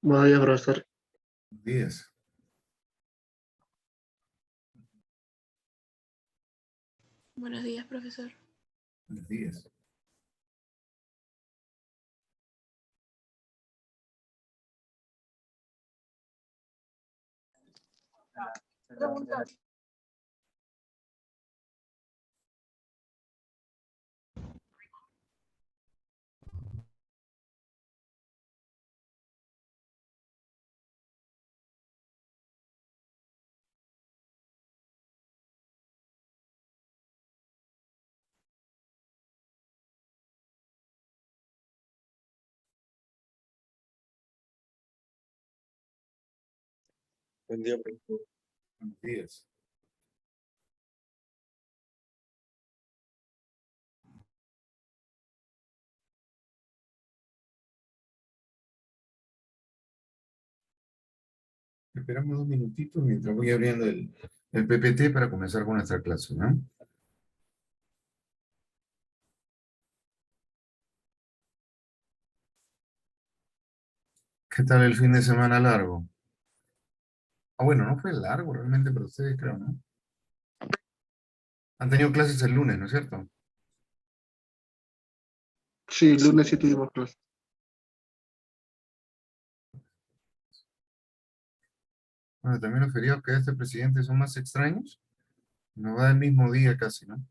Vaya, profesor. Buenos días. Buenos días, profesor. Buenos días. Buen día, profesor. Buenos días. Esperamos 2 minutitos mientras voy abriendo el PPT para comenzar con nuestra clase, ¿no? ¿Qué tal el fin de semana largo? Ah, bueno, no fue largo realmente para ustedes, creo, ¿no? Han tenido clases el lunes, ¿no es cierto? Sí, lunes sí tuvimos clase. Bueno, también los feriados que este presidente son más extraños. Nos va el mismo día casi, ¿no? Un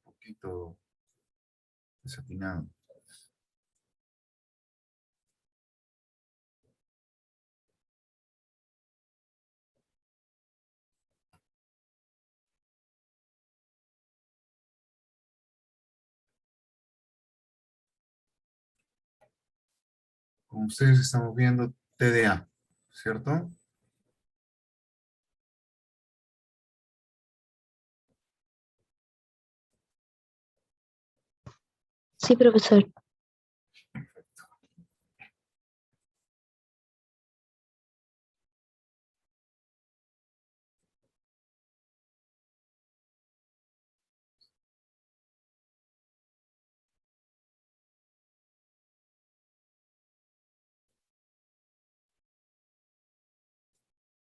poquito desatinado. Como ustedes estamos viendo TDA, ¿cierto? Sí, profesor.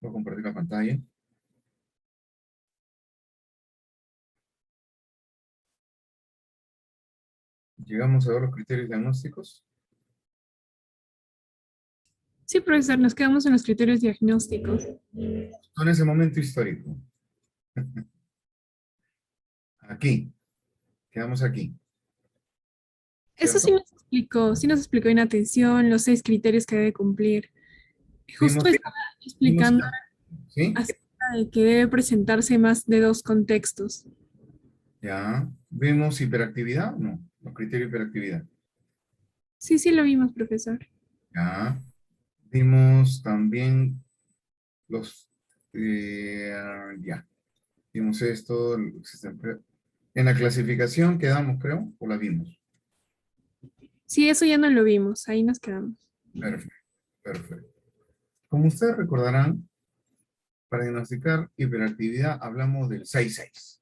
Voy a compartir la pantalla. Llegamos a ver los criterios diagnósticos. Sí, profesor, nos quedamos en los criterios diagnósticos. En ese momento histórico. Aquí. Quedamos aquí. Eso ¿Cierto? sí nos explicó inatención, los 6 criterios que debe cumplir. Justo Vimos, estaba vimos, explicando ¿sí? acerca de que debe presentarse más de 2 contextos. Ya. ¿Vimos hiperactividad o no? Los criterios de hiperactividad. Sí, sí lo vimos, profesor. Ya. Vimos también los... ya. Vimos esto. En la clasificación quedamos, creo, o la vimos. Sí, eso ya no lo vimos, ahí nos quedamos. Perfecto, perfecto. Como ustedes recordarán, para diagnosticar hiperactividad hablamos del 6-6.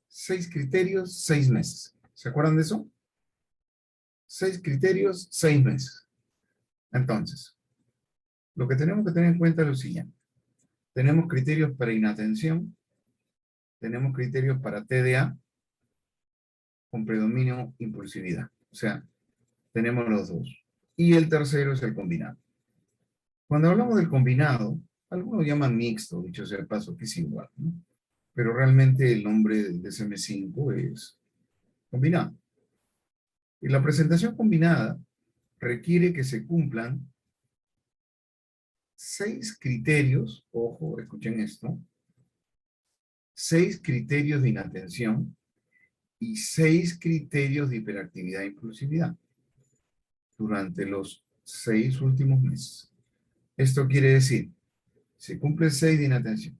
6 criterios, 6 meses. ¿Se acuerdan de eso? 6 criterios, 6 meses. Entonces, lo que tenemos que tener en cuenta es lo siguiente. Tenemos criterios para inatención, tenemos criterios para TDA, con predominio impulsividad. O sea, tenemos los dos. Y el tercero es el combinado. Cuando hablamos del combinado, algunos llaman mixto, dicho sea de paso, que es igual, ¿no? Pero realmente el nombre del DSM-5 es combinado. Y la presentación combinada requiere que se cumplan 6 criterios, ojo, escuchen esto, 6 criterios de inatención y 6 criterios de hiperactividad e impulsividad durante los 6 últimos meses. Esto quiere decir, si cumple 6 de inatención,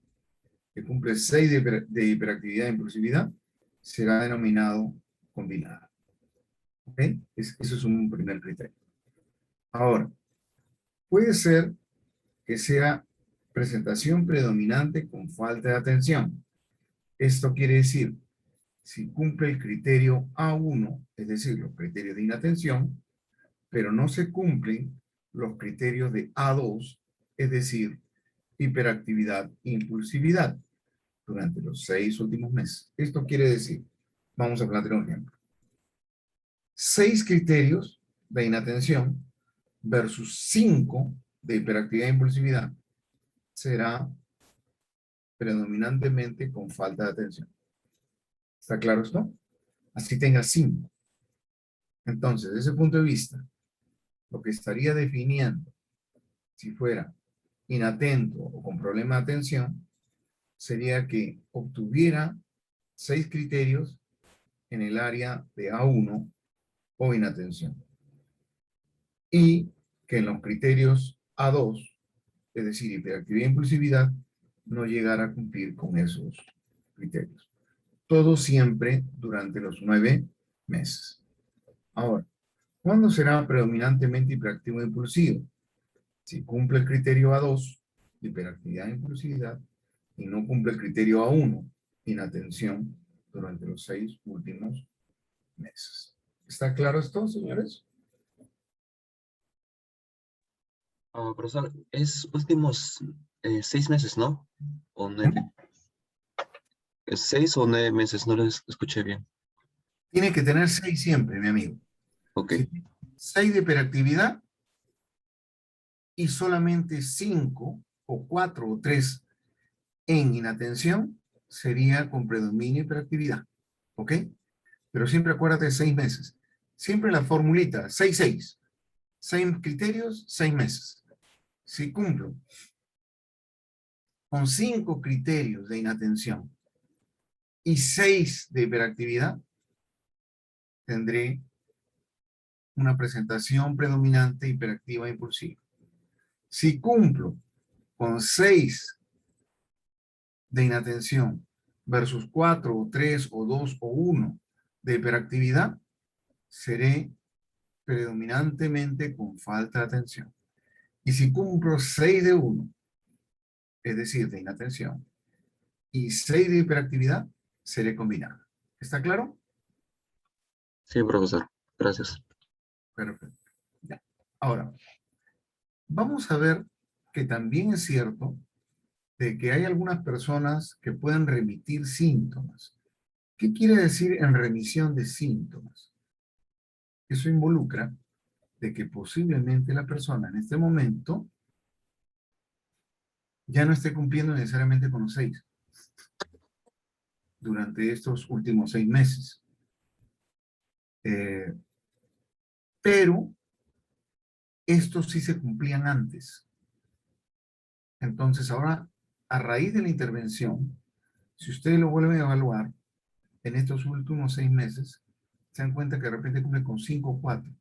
si cumple 6 de hiperactividad e impulsividad, será denominado combinado. ¿Ok? Eso es un primer criterio. Ahora, puede ser que sea presentación predominante con falta de atención. Esto quiere decir, si cumple el criterio A1, es decir, los criterios de inatención, pero no se cumplen los criterios de A2, es decir, hiperactividad e impulsividad durante los 6 últimos meses. Esto quiere decir, vamos a plantear un ejemplo. 6 criterios de inatención versus 5 de hiperactividad e impulsividad será predominantemente con falta de atención. ¿Está claro esto? Así tenga 5. Entonces, desde ese punto de vista, lo que estaría definiendo si fuera inatento o con problema de atención sería que obtuviera 6 criterios en el área de A1 o inatención. Y que en los criterios A2, es decir, hiperactividad e impulsividad, no llegara a cumplir con esos criterios. Todo siempre durante los 9 meses. Ahora, ¿cuándo será predominantemente hiperactivo e impulsivo? Si cumple el criterio A2, hiperactividad e impulsividad, y no cumple el criterio A1, inatención, durante los 6 últimos meses. ¿Está claro esto, señores? Profesor, es últimos 6 meses, ¿no? O 9. ¿Es 6 o 9 meses? No les escuché bien. Tiene que tener 6 siempre, mi amigo. Ok. Si tiene 6 de hiperactividad y solamente 5 o 4 o 3 en inatención, sería con predominio hiperactividad. ¿Ok? Pero siempre acuérdate de 6 meses. Siempre la formulita, 6-6. 6 criterios, 6 meses. Si cumplo con 5 criterios de inatención y 6 de hiperactividad, tendré una presentación predominante hiperactiva e impulsiva. Si cumplo con 6 de inatención versus 4 o 3 o 2 o 1 de hiperactividad, seré predominantemente con falta de atención. Y si cumplo 6 de 1, es decir, de inatención, y 6 de hiperactividad, seré combinado. ¿Está claro? Sí, profesor. Gracias. Perfecto. Ya. Ahora, vamos a ver que también es cierto de que hay algunas personas que pueden remitir síntomas. ¿Qué quiere decir en remisión de síntomas? Eso involucra de que posiblemente la persona en este momento ya no esté cumpliendo necesariamente con los 6 durante estos últimos 6 meses. Pero estos sí se cumplían antes. Entonces ahora, a raíz de la intervención, si ustedes lo vuelven a evaluar en estos últimos 6 meses, se dan cuenta que de repente cumple con 5 o 4.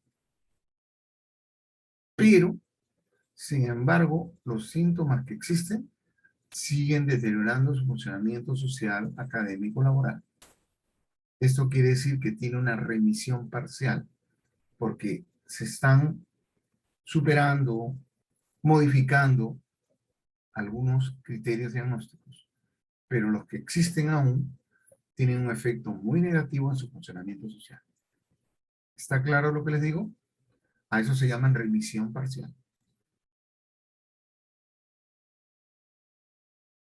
Pero, sin embargo, los síntomas que existen siguen deteriorando su funcionamiento social, académico, laboral. Esto quiere decir que tiene una remisión parcial, porque se están superando, modificando algunos criterios diagnósticos, pero los que existen aún tienen un efecto muy negativo en su funcionamiento social. ¿Está claro lo que les digo? A eso se llama remisión parcial.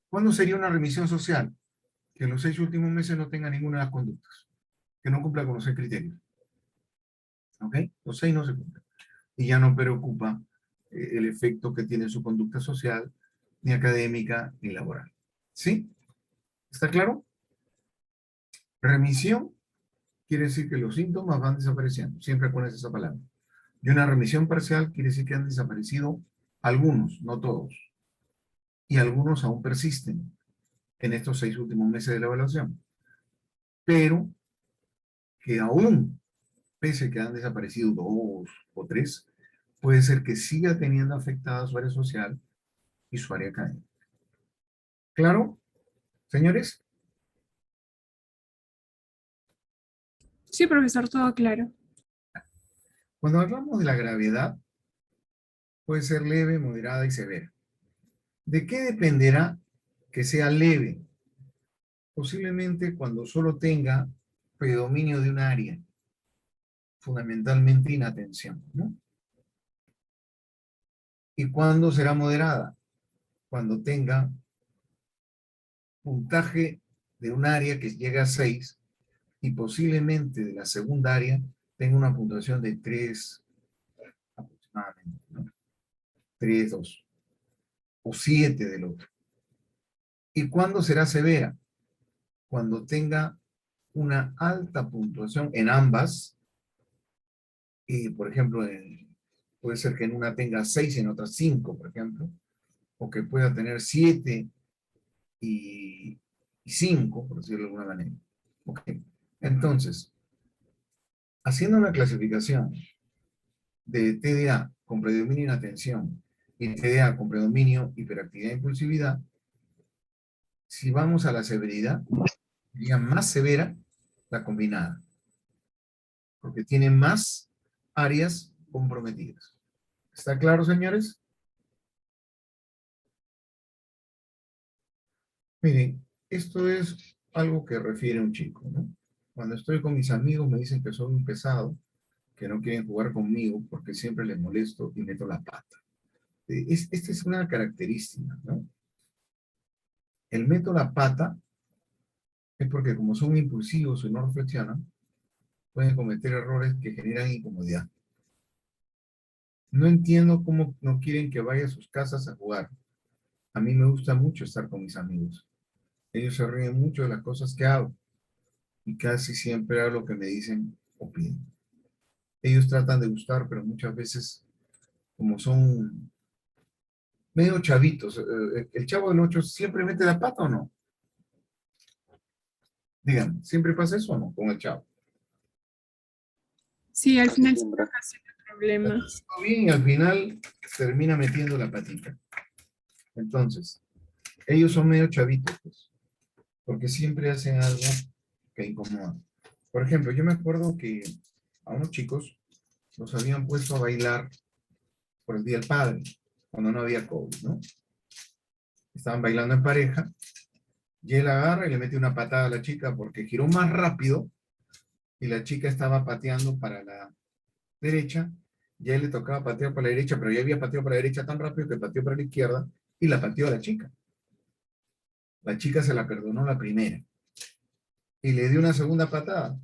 ¿Cuándo sería una remisión social? Que en los 6 últimos meses no tenga ninguna de las conductas, que no cumpla con los 6 criterios. ¿Ok? Los 6 no se cumplen. Y ya no preocupa el efecto que tiene su conducta social, ni académica, ni laboral. ¿Sí? ¿Está claro? Remisión quiere decir que los síntomas van desapareciendo. Siempre pones esa palabra. Y una remisión parcial quiere decir que han desaparecido algunos, no todos. Y algunos aún persisten en estos 6 últimos meses de la evaluación. Pero que aún, pese a que han desaparecido 2 o 3, puede ser que siga teniendo afectada su área social y su área académica. ¿Claro, señores? Sí, profesor, todo claro. Cuando hablamos de la gravedad, puede ser leve, moderada y severa. ¿De qué dependerá que sea leve? Posiblemente cuando solo tenga predominio de un área, fundamentalmente inatención, ¿no? ¿Y cuándo será moderada? Cuando tenga puntaje de un área que llega a 6 y posiblemente de la segunda área tenga una puntuación de 3 aproximadamente, ¿no? 3, 2 o 7 del otro. ¿Y cuándo será severa? Cuando tenga una alta puntuación en ambas, y por ejemplo, puede ser que en una tenga 6 y en otra 5, por ejemplo, o que pueda tener 7 y 5, por decirlo de alguna manera. Ok. Entonces, haciendo una clasificación de TDA con predominio en atención y TDA con predominio hiperactividad e impulsividad, si vamos a la severidad, sería más severa la combinada, porque tiene más áreas comprometidas. ¿Está claro, señores? Miren, esto es algo que refiere un chico, ¿no? Cuando estoy con mis amigos me dicen que soy un pesado, que no quieren jugar conmigo porque siempre les molesto y meto la pata. Esta es una característica, ¿no? El meto la pata es porque como son impulsivos y no reflexionan, pueden cometer errores que generan incomodidad. No entiendo cómo no quieren que vaya a sus casas a jugar. A mí me gusta mucho estar con mis amigos. Ellos se ríen mucho de las cosas que hago y casi siempre hago lo que me dicen o piden. Ellos tratan de gustar, pero muchas veces, como son medio chavitos, el chavo del 8 siempre mete la pata o no. Díganme, ¿siempre pasa eso o no con el chavo? Sí, al Casi final siempre. siempre ocasiona problemas. Todo bien y al final termina metiendo la patita. Entonces, ellos son medio chavitos, pues, porque siempre hacen algo que incomoda. Por ejemplo, yo me acuerdo que a unos chicos los habían puesto a bailar por el Día del Padre, cuando no había COVID, ¿no? Estaban bailando en pareja, y él agarra y le mete una patada a la chica porque giró más rápido y la chica estaba pateando para la derecha, y a él le tocaba patear para la derecha, pero ya había pateado para la derecha tan rápido que pateó para la izquierda y la pateó a la chica. La chica se la perdonó la primera y le dio una segunda patada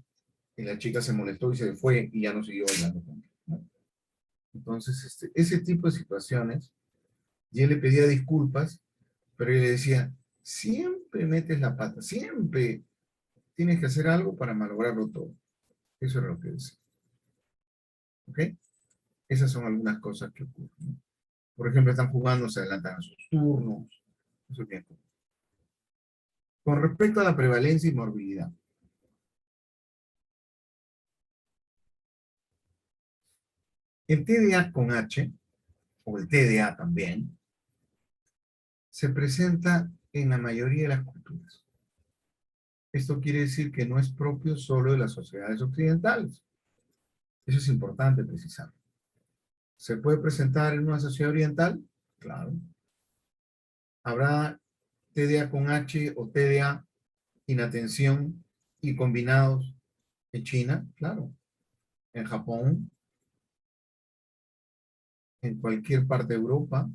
y la chica se molestó y se fue y ya no siguió bailando con él, ¿no? Entonces, ese tipo de situaciones, y él le pedía disculpas, pero él le decía, siempre metes la pata, siempre tienes que hacer algo para malograrlo todo. Eso era lo que decía. ¿Ok? Esas son algunas cosas que ocurren, ¿no? Por ejemplo, están jugando, se adelantan a sus turnos. Eso tiene que ocurrir. Con respecto a la prevalencia y morbilidad. El TDA con H, o el TDA también, se presenta en la mayoría de las culturas. Esto quiere decir que no es propio solo de las sociedades occidentales. Eso es importante precisar. ¿Se puede presentar en una sociedad oriental? Claro. ¿Habrá TDA con H o TDA inatención y combinados en China? Claro. En Japón, en cualquier parte de Europa,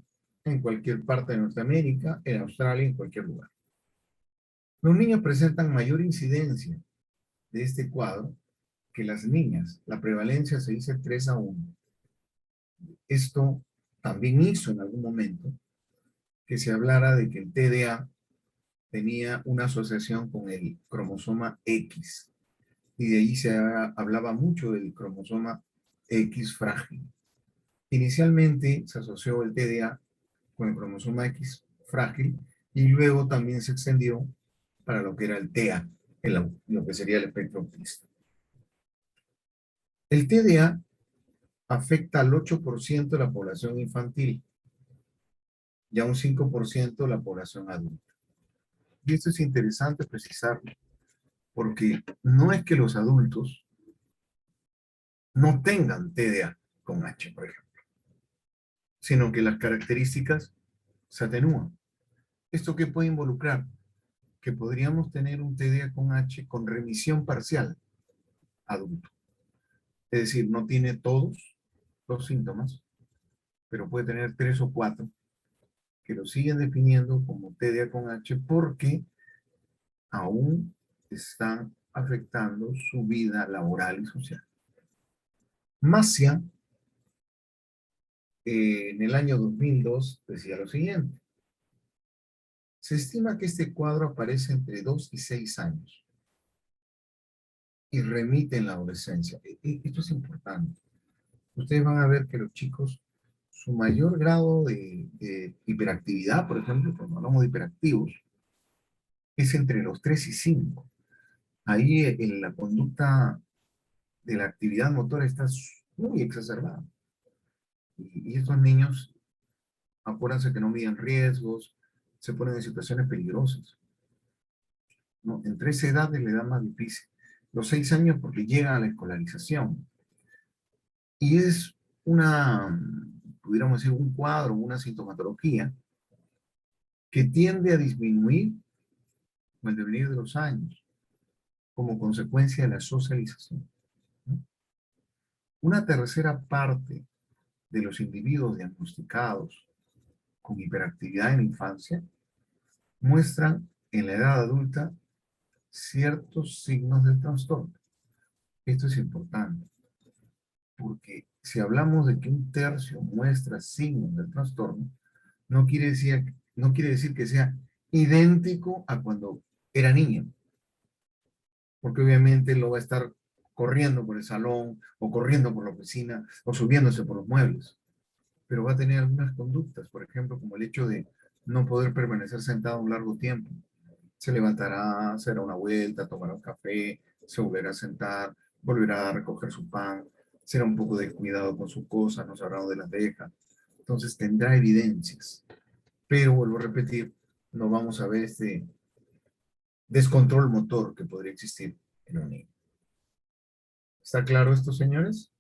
en cualquier parte de Norteamérica, en Australia, en cualquier lugar. Los niños presentan mayor incidencia de este cuadro que las niñas. La prevalencia se dice 3-1. Esto también hizo en algún momento que se hablara de que el TDA tenía una asociación con el cromosoma X. Y de ahí se hablaba mucho del cromosoma X frágil. Inicialmente se asoció el TDA con el cromosoma X frágil y luego también se extendió para lo que era el TEA, lo que sería el espectro autista. El TDA afecta al 8% de la población infantil y a un 5% de la población adulta. Y esto es interesante precisarlo, porque no es que los adultos no tengan TDA con H, por ejemplo, sino que las características se atenúan. ¿Esto qué puede involucrar? Que podríamos tener un TDA con H con remisión parcial, adulto. Es decir, no tiene todos los síntomas, pero puede tener 3 o 4 que lo siguen definiendo como TDA con H porque aún están afectando su vida laboral y social. Massia, en el año 2002, decía lo siguiente. Se estima que este cuadro aparece entre 2 y 6 años y remite en la adolescencia. Esto es importante. Ustedes van a ver que los chicos, su mayor grado de hiperactividad, por ejemplo, cuando hablamos de hiperactivos, es entre los 3 y 5. Ahí en la conducta de la actividad motora está muy exacerbada. Y estos niños, acuérdense que no miden riesgos, se ponen en situaciones peligrosas, ¿no? Entre esa edad es la edad más difícil. Los 6 años porque llega a la escolarización. Y es pudiéramos decir, un cuadro, una sintomatología que tiende a disminuir con el devenir de los años como consecuencia de la socialización, ¿no? Una tercera parte de los individuos diagnosticados con hiperactividad en la infancia muestran en la edad adulta ciertos signos del trastorno. Esto es importante, porque si hablamos de que un tercio muestra signos del trastorno, no quiere decir que sea idéntico a cuando era niño, porque obviamente lo va a estar corriendo por el salón, o corriendo por la oficina, o subiéndose por los muebles, pero va a tener algunas conductas, por ejemplo, como el hecho de no poder permanecer sentado un largo tiempo. Se levantará, se dará una vuelta, tomará un café, se volverá a sentar, volverá a recoger su pan, será un poco descuidado con sus cosas, no sabrá dónde las deja. Entonces tendrá evidencias. Pero vuelvo a repetir, no vamos a ver este descontrol motor que podría existir en un niño. ¿Está claro esto, señores?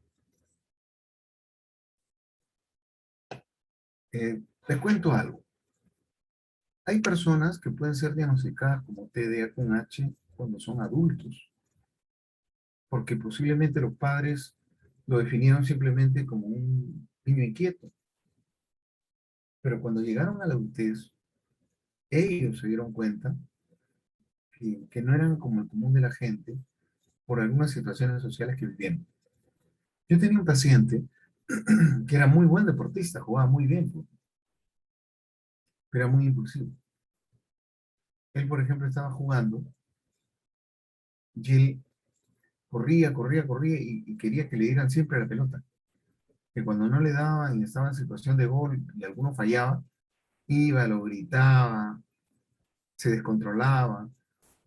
Les cuento algo. Hay personas que pueden ser diagnosticadas como TDA con H cuando son adultos, porque posiblemente los padres lo definieron simplemente como un niño inquieto. Pero cuando llegaron a la adultez, ellos se dieron cuenta que no eran como el común de la gente por algunas situaciones sociales que vivieron. Yo tenía un paciente que era muy buen deportista, jugaba muy bien, pero era muy impulsivo. Él, por ejemplo, estaba jugando y él corría y quería que le dieran siempre la pelota. Que cuando no le daban y estaba en situación de gol y alguno fallaba, iba, lo gritaba, se descontrolaba.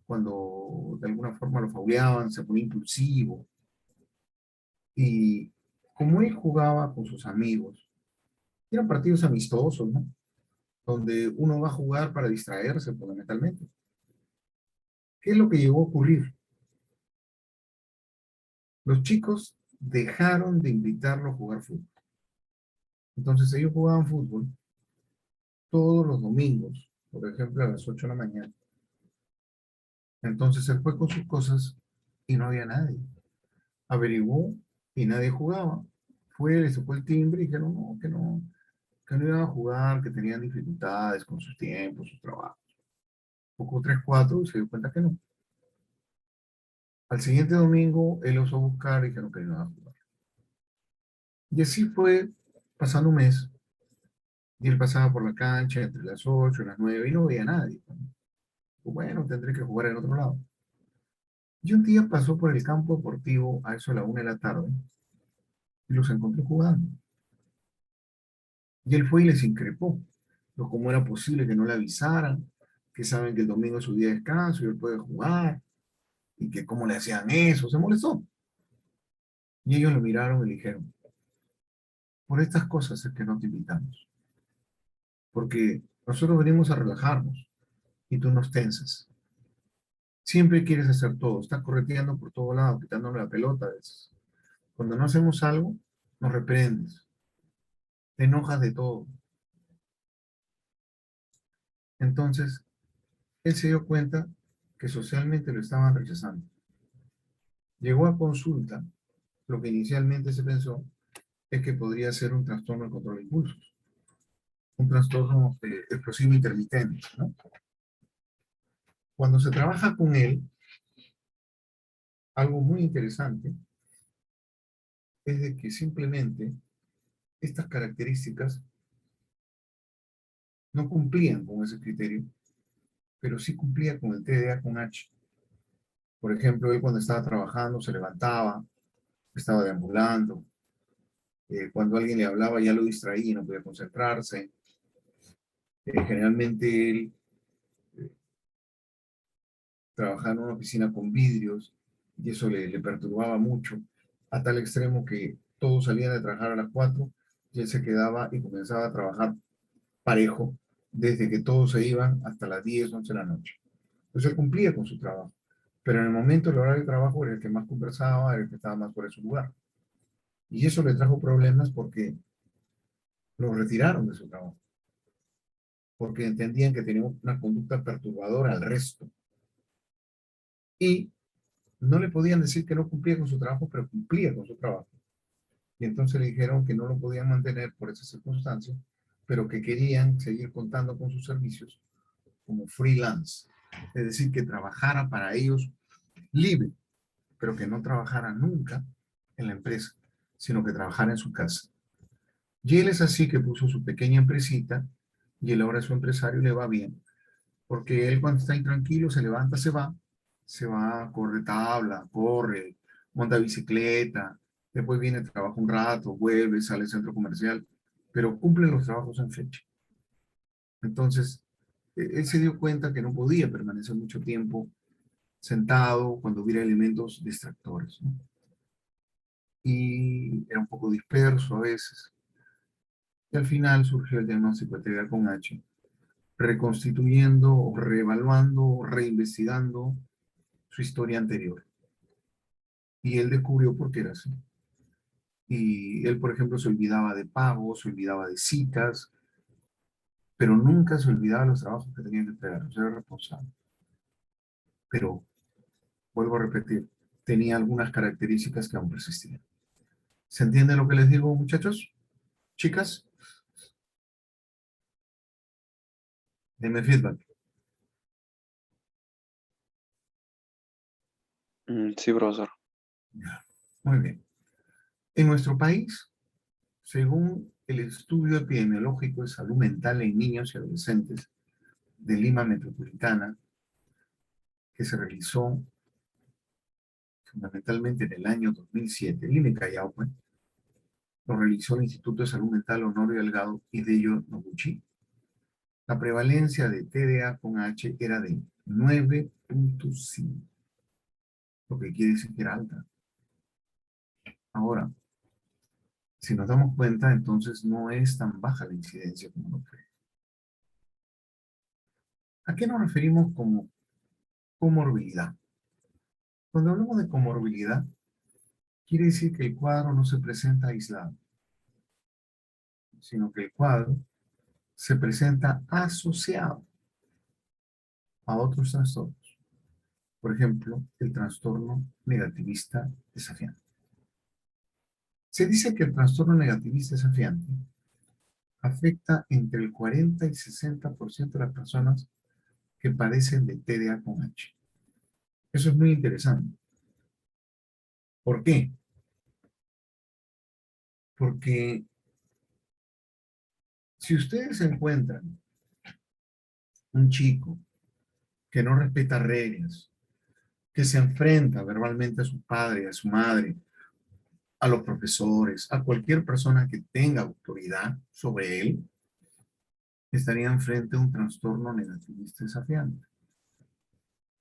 Cuando de alguna forma lo fauleaban, se ponía impulsivo. Y como él jugaba con sus amigos, eran partidos amistosos, ¿no? Donde uno va a jugar para distraerse fundamentalmente. ¿Qué es lo que llegó a ocurrir? Los chicos dejaron de invitarlo a jugar fútbol. Entonces ellos jugaban fútbol todos los domingos, por ejemplo, a las 8 de la mañana. Entonces él fue con sus cosas y no había nadie. Averiguó y nadie jugaba. Fue, le tocó el timbre y dijeron que no iban a jugar, que tenían dificultades con sus tiempos, sus trabajos. Poco 3, 4 y se dio cuenta que no. Al siguiente domingo él los fue a buscar y dijeron que no iban a jugar. Y así fue pasando un mes. Y él pasaba por la cancha entre las 8 y las 9 y no veía a nadie. Bueno, tendré que jugar en otro lado. Y un día pasó por el campo deportivo a eso a la 1 de la tarde y los encontró jugando. Y él fue y les increpó. Pero cómo era posible que no le avisaran, que saben que el domingo es su día de descanso y él puede jugar, y que cómo le hacían eso, se molestó. Y ellos lo miraron y le dijeron, por estas cosas es que no te invitamos, porque nosotros venimos a relajarnos y tú nos tensas. Siempre quieres hacer todo, estás correteando por todo lado, quitándole la pelota a veces. Cuando no hacemos algo, nos reprendes, te enojas de todo. Entonces, él se dio cuenta que socialmente lo estaban rechazando. Llegó a consulta, lo que inicialmente se pensó es que podría ser un trastorno de control de impulsos, un trastorno explosivo intermitente, ¿no? Cuando se trabaja con él, algo muy interesante es de que simplemente estas características no cumplían con ese criterio, pero sí cumplía con el TDA con H. Por ejemplo, él cuando estaba trabajando se levantaba, estaba deambulando, cuando alguien le hablaba ya lo distraía y no podía concentrarse. Generalmente él trabajaba en una oficina con vidrios y eso le perturbaba mucho, a tal extremo que todos salían de trabajar a las 4 y él se quedaba y comenzaba a trabajar parejo desde que todos se iban hasta las 10, 11 de la noche. Entonces él cumplía con su trabajo, pero en el momento del horario de trabajo era el que más conversaba, era el que estaba más por ese lugar. Y eso le trajo problemas porque lo retiraron de su trabajo, porque entendían que tenía una conducta perturbadora al resto. Y no le podían decir que no cumplía con su trabajo, pero cumplía con su trabajo. Y entonces le dijeron que no lo podían mantener por esas circunstancias, pero que querían seguir contando con sus servicios como freelance. Es decir, que trabajara para ellos libre, pero que no trabajara nunca en la empresa, sino que trabajara en su casa. Y él es así que puso su pequeña empresita y él ahora es su empresario y le va bien. Porque él cuando está intranquilo se levanta, se va, corre tabla, corre, monta bicicleta, después viene, trabaja un rato, vuelve, sale al centro comercial, pero cumple los trabajos en fecha. Entonces, él se dio cuenta que no podía permanecer mucho tiempo sentado cuando hubiera elementos distractores, ¿no? Y era un poco disperso a veces. Y al final surgió el diagnóstico de TDA con H, reconstituyendo, o reevaluando, o reinvestigando su historia anterior. Y él descubrió por qué era así. Y él, por ejemplo, se olvidaba de pagos, se olvidaba de citas, pero nunca se olvidaba de los trabajos que tenía que entregar. O sea, era responsable. Pero, vuelvo a repetir, tenía algunas características que aún persistían. ¿Se entiende lo que les digo, muchachos? Chicas, denme feedback. Sí, profesor. Muy bien. En nuestro país, según el estudio epidemiológico de salud mental en niños y adolescentes de Lima Metropolitana, que se realizó fundamentalmente en el año 2007, Lima y Callao, pues, lo realizó el Instituto de Salud Mental Honorio Delgado y Dello Noguchi. La prevalencia de TDA con H era de 9.5, lo que quiere decir que era alta. Ahora, si nos damos cuenta, entonces no es tan baja la incidencia como lo cree. ¿A qué nos referimos como comorbilidad? Cuando hablamos de comorbilidad, quiere decir que el cuadro no se presenta aislado, sino que el cuadro se presenta asociado a otros trastornos. Por ejemplo, el trastorno negativista desafiante. Se dice que el trastorno negativista desafiante afecta entre el 40 y 60% de las personas que padecen de TDA con H. Eso es muy interesante. ¿Por qué? Porque si ustedes encuentran un chico que no respeta reglas, que se enfrenta verbalmente a su padre, a su madre, a los profesores, a cualquier persona que tenga autoridad sobre él, estaría enfrente a un trastorno negativista desafiante,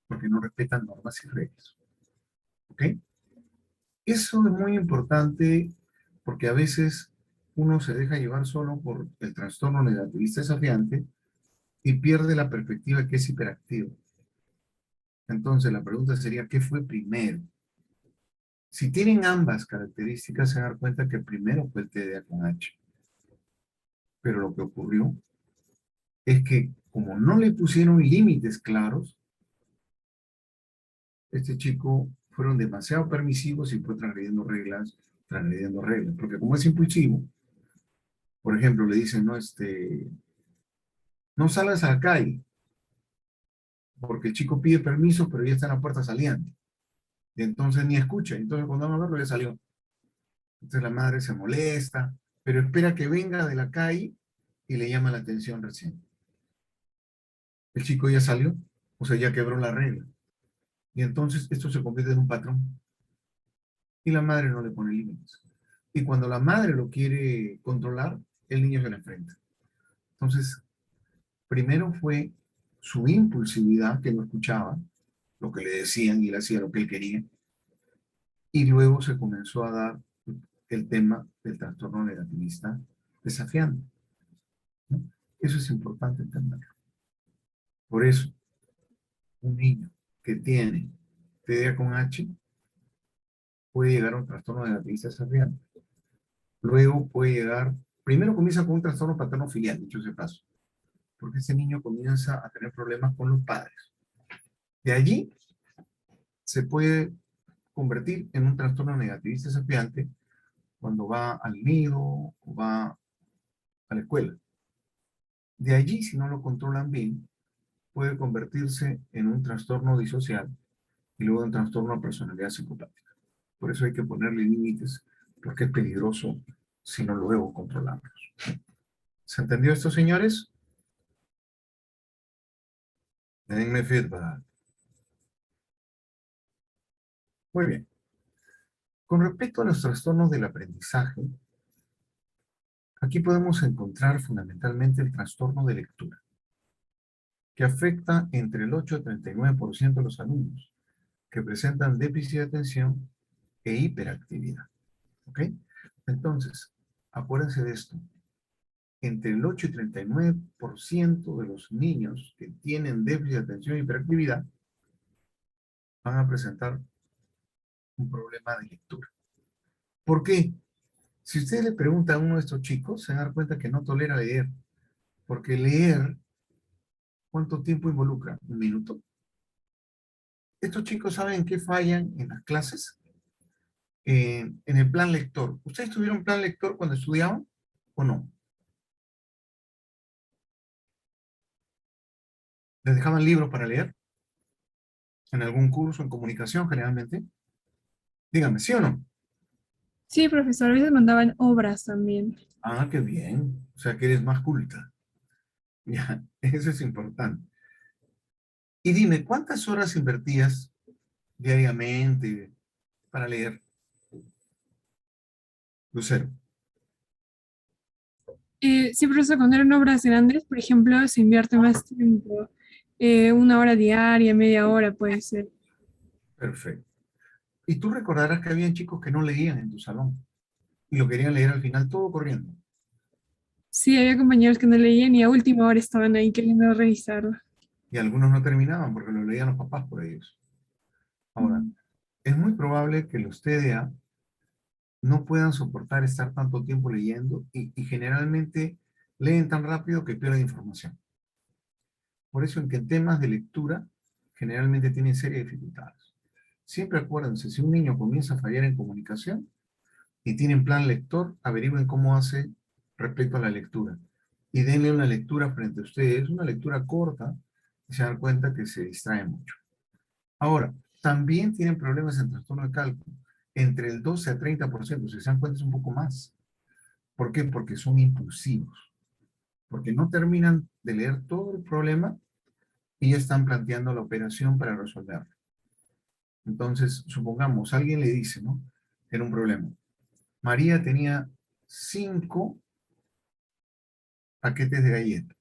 porque no respetan normas y reglas. ¿Ok? Eso es muy importante porque a veces uno se deja llevar solo por el trastorno negativista desafiante y pierde la perspectiva que es hiperactivo. Entonces la pregunta sería, ¿qué fue primero? Si tienen ambas características, se dan cuenta que primero fue el TDA con H. Pero lo que ocurrió es que como no le pusieron límites claros, este chico fueron demasiado permisivos y fue transgrediendo reglas. Porque como es impulsivo, por ejemplo, le dicen, no, no salgas a la calle, porque el chico pide permiso, pero ya está en la puerta saliendo. Y entonces ni escucha. Entonces cuando van a verlo ya salió. Entonces la madre se molesta, pero espera que venga de la calle y le llama la atención recién. El chico ya salió, o sea, ya quebró la regla. Y entonces esto se convierte en un patrón. Y la madre no le pone límites. Y cuando la madre lo quiere controlar, el niño se le enfrenta. Entonces, primero fue su impulsividad, que no escuchaba lo que le decían y él hacía lo que él quería. Y luego se comenzó a dar el tema del trastorno negativista desafiante, ¿no? Eso es importante entenderlo. Por eso, un niño que tiene TDA con H puede llegar a un trastorno negativista desafiante. Luego puede llegar, primero comienza con un trastorno paterno filial, dicho ese paso, porque ese niño comienza a tener problemas con los padres. De allí se puede convertir en un trastorno negativista desafiante cuando va al nido o va a la escuela. De allí, si no lo controlan bien, puede convertirse en un trastorno disocial y luego en trastorno de personalidad psicopática. Por eso hay que ponerle límites, porque es peligroso si no luego controlamos. ¿Se entendió esto, señores? Denme feedback. Muy bien. Con respecto a los trastornos del aprendizaje, aquí podemos encontrar fundamentalmente el trastorno de lectura, que afecta entre el 8 y 39% de los alumnos que presentan déficit de atención e hiperactividad. ¿Ok? Entonces, acuérdense de esto. Entre el 8 y 39% de los niños que tienen déficit de atención e hiperactividad van a presentar un problema de lectura. ¿Por qué? Si usted le pregunta a uno de estos chicos, se van a dar cuenta que no tolera leer. Porque leer, ¿cuánto tiempo involucra? ¿Un minuto? Estos chicos saben qué fallan en las clases, en el plan lector. ¿Ustedes tuvieron plan lector cuando estudiaban o no? ¿Les dejaban libros para leer? ¿En algún curso en comunicación generalmente? Dígame, ¿sí o no? Sí, profesor, a veces mandaban obras también. Ah, qué bien. O sea que eres más culta. Ya, eso es importante. Y dime, ¿cuántas horas invertías diariamente para leer? Lucero. Sí, profesor, cuando eran obras grandes, por ejemplo, se invierte más tiempo. 1 hora diaria, media hora puede ser. Perfecto. Y tú recordarás que habían chicos que no leían en tu salón y lo querían leer al final todo corriendo. Sí, había compañeros que no leían y a última hora estaban ahí queriendo revisarlo. Y algunos no terminaban porque lo leían los papás por ellos. Ahora, es muy probable que los TDA no puedan soportar estar tanto tiempo leyendo y generalmente leen tan rápido que pierden información. Por eso en que en temas de lectura generalmente tienen serias dificultades. Siempre acuérdense, si un niño comienza a fallar en comunicación y tienen plan lector, averigüen cómo hace respecto a la lectura. Y denle una lectura frente a ustedes, una lectura corta, y se dan cuenta que se distrae mucho. Ahora, también tienen problemas en trastorno de cálculo, entre el 12 a 30%, si se dan cuenta es un poco más. ¿Por qué? Porque son impulsivos, porque no terminan de leer todo el problema y ya están planteando la operación para resolverlo. Entonces, supongamos, alguien le dice, ¿no? Era un problema. María tenía 5 paquetes de galletas.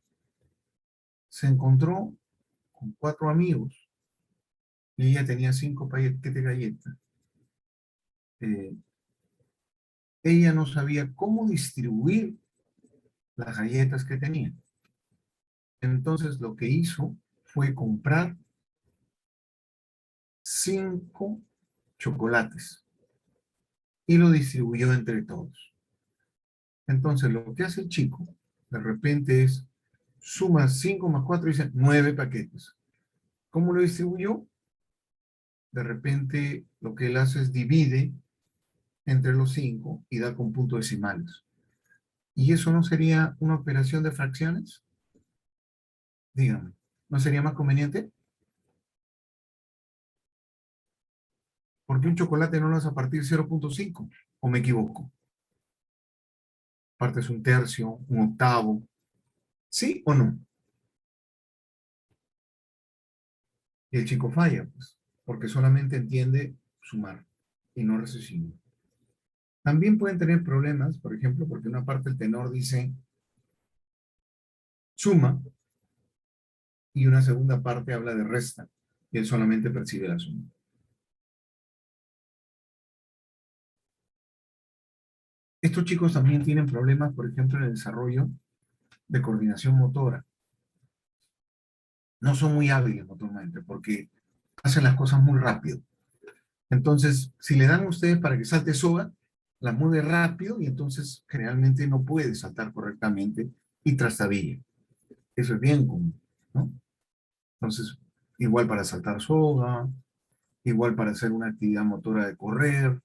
Se encontró con 4 amigos y ella tenía 5 paquetes de galletas. Ella no sabía cómo distribuir las galletas que tenía. Entonces lo que hizo fue comprar 5 chocolates y lo distribuyó entre todos. Entonces lo que hace el chico de repente es suma 5 más 4 y dice 9 paquetes. ¿Cómo lo distribuyó? de repente lo que él hace es divide entre los 5 y da con puntos decimales. ¿Y eso no sería una operación de fracciones? Dígame, ¿no sería más conveniente? ¿Por qué un chocolate no lo hace a partir de 0,5? ¿O me equivoco? Partes un tercio, un octavo. ¿Sí o no? Y el chico falla, pues, porque solamente entiende sumar y no recesivo. También pueden tener problemas, por ejemplo, porque una parte del tenor dice suma y una segunda parte habla de resta y él solamente percibe la suma. Estos chicos también tienen problemas, por ejemplo, en el desarrollo de coordinación motora. No son muy hábiles motormente porque hacen las cosas muy rápido. Entonces, si le dan a ustedes para que salte soga, la mueve rápido y entonces generalmente no puede saltar correctamente y trastabilla. Eso es bien común, ¿no? Entonces, igual para saltar soga, igual para hacer una actividad motora de correr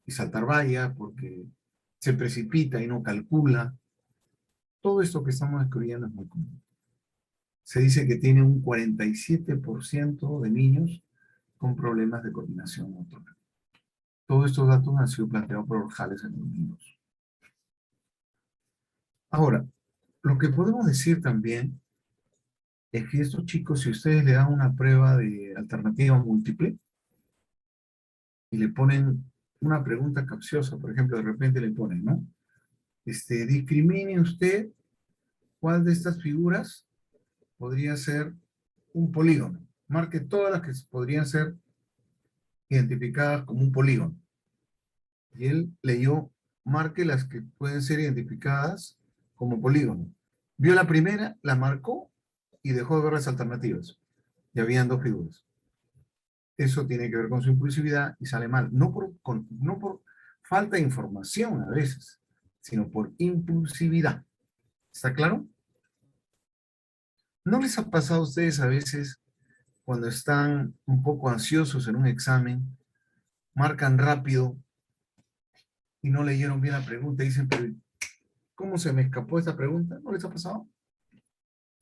y saltar valla porque se precipita y no calcula. Todo esto que estamos descubriendo es muy común. Se dice que tiene un 47% de niños con problemas de coordinación motora. Todos estos datos han sido planteados por Orjales en los niños. Ahora, lo que podemos decir también es que estos chicos, si ustedes le dan una prueba de alternativa múltiple y le ponen una pregunta capciosa, por ejemplo, de repente le ponen, ¿no? Discrimine usted cuál de estas figuras podría ser un polígono. Marque todas las que podrían ser identificadas como un polígono. Y él leyó, marque las que pueden ser identificadas como polígono. Vio la primera, la marcó y dejó de ver las alternativas. Y habían dos figuras. Eso tiene que ver con su impulsividad y sale mal. No por falta de información a veces, sino por impulsividad. ¿Está claro? ¿No les ha pasado a ustedes a veces cuando están un poco ansiosos en un examen, marcan rápido y no leyeron bien la pregunta y dicen, pero ¿cómo se me escapó esta pregunta? ¿No les ha pasado?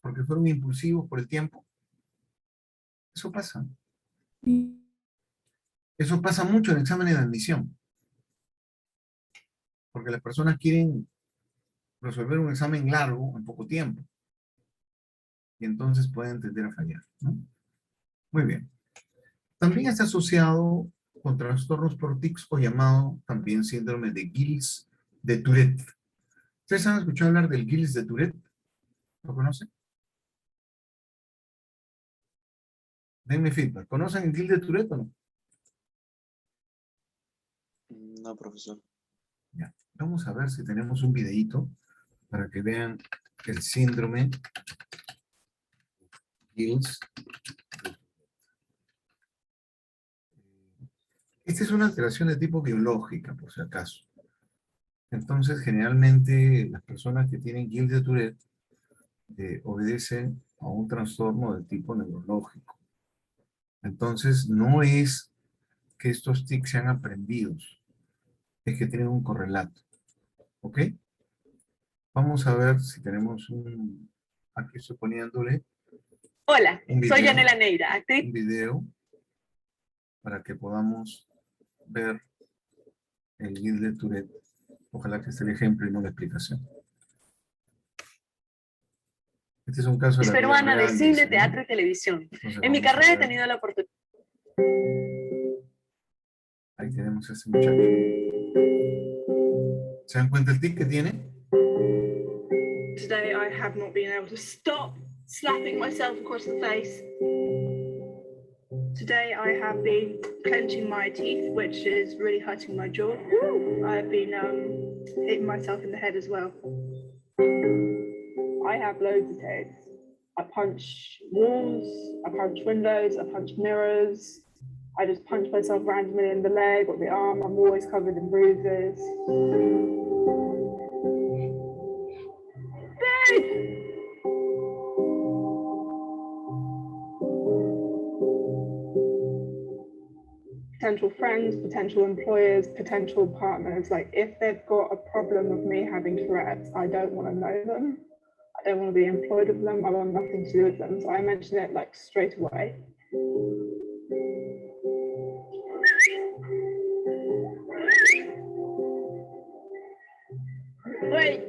Porque fueron impulsivos por el tiempo. Eso pasa. Sí. Eso pasa mucho en exámenes de admisión. Porque las personas quieren resolver un examen largo en poco tiempo. Y entonces pueden tender a fallar, ¿no? Muy bien. También está asociado con trastornos por tics o llamado también síndrome de Gilles de Tourette. ¿Ustedes han escuchado hablar del Gilles de Tourette? ¿Lo conocen? Denme feedback. ¿Conocen el Gilles de Tourette o no? No, profesor. Ya. Vamos a ver si tenemos un videíto para que vean el síndrome Gilles. Esta es una alteración de tipo biológica, por si acaso. Entonces, generalmente, las personas que tienen Gilles de Tourette obedecen a un trastorno de tipo neurológico. Entonces, no es que estos tics sean aprendidos, es que tienen un correlato. ¿Ok? Vamos a ver si tenemos un... Aquí estoy poniéndole Hola, un soy video, Yanela Neira, actriz. un video para que podamos ver el Gilles de Tourette. Ojalá que esté el ejemplo y no la explicación. Este es un caso de Es la vida peruana de real, cine, dice, ¿no? teatro y televisión. Entonces En mi vamos a carrera he ver. tenido la oportunidad. Ahí tenemos a este muchacho. ¿Se dan cuenta el tic que tiene? Today I have not been able to stop slapping myself across the face. Today I have been clenching my teeth, which is really hurting my jaw. I've been hitting myself in the head as well. I have loads of ticks. I punch walls, I punch windows, I punch mirrors. I just punch myself randomly in the leg or the arm. I'm always covered in bruises. potential friends, potential employers, potential partners. Like if they've got a problem with me having Tourette's, I don't want to know them. I don't want to be employed with them. I want nothing to do with them. So I mention it like straight away. Wait.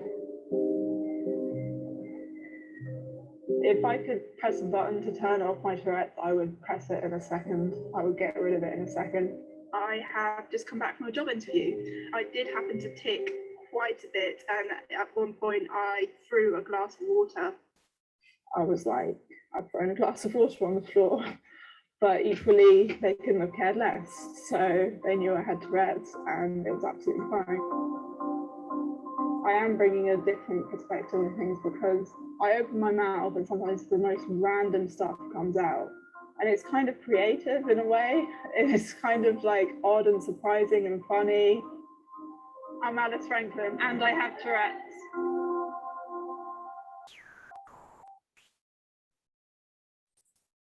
If I could press a button to turn off my Tourette's, I would press it in a second. I would get rid of it in a second. I have just come back from a job interview. I did happen to tick quite a bit, and at one point I threw a glass of water. I was like, I've thrown a glass of water on the floor, but equally they couldn't have cared less. So they knew I had Tourette's and it was absolutely fine. I am bringing a different perspective on things because I open my mouth and sometimes the most random stuff comes out. And it's kind of creative in a way. It's kind of like odd and surprising and funny. I'm Alice Franklin and I have Tourette's.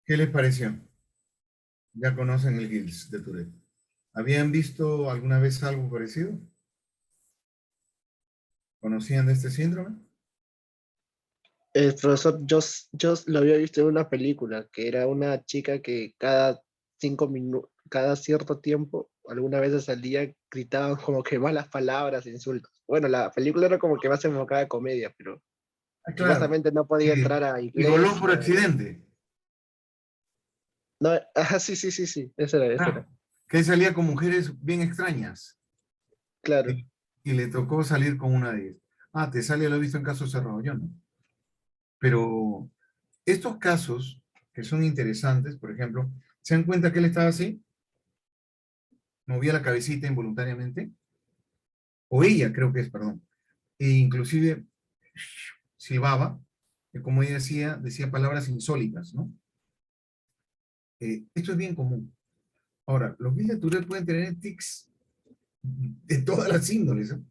¿Qué les pareció? Ya conocen el GILS de Tourette. ¿Habían visto alguna vez algo parecido? ¿Conocían de este síndrome? Profesor, yo lo había visto en una película, que era una chica que cada 5 minutos, cada cierto tiempo, algunas veces al día, gritaban como que malas palabras, insultos. Bueno, la película era como que más enfocada a comedia, pero Ah, claro. supuestamente no podía entrar a Y voló por iglesia. accidente. No, sí, ese era, Ah, que salía con mujeres bien extrañas. claro. Y le tocó salir con una de ellas. Ah, te sale, lo he visto en casos cerrados, yo no. Pero estos casos que son interesantes, por ejemplo, ¿se dan cuenta que él estaba así? Movía la cabecita involuntariamente. O ella, creo que es, perdón. E inclusive silbaba, que como ella decía palabras insólitas, ¿no? Esto es bien común. Ahora, los Gilles de Tourette pueden tener tics de todas las índoles, ¿eh?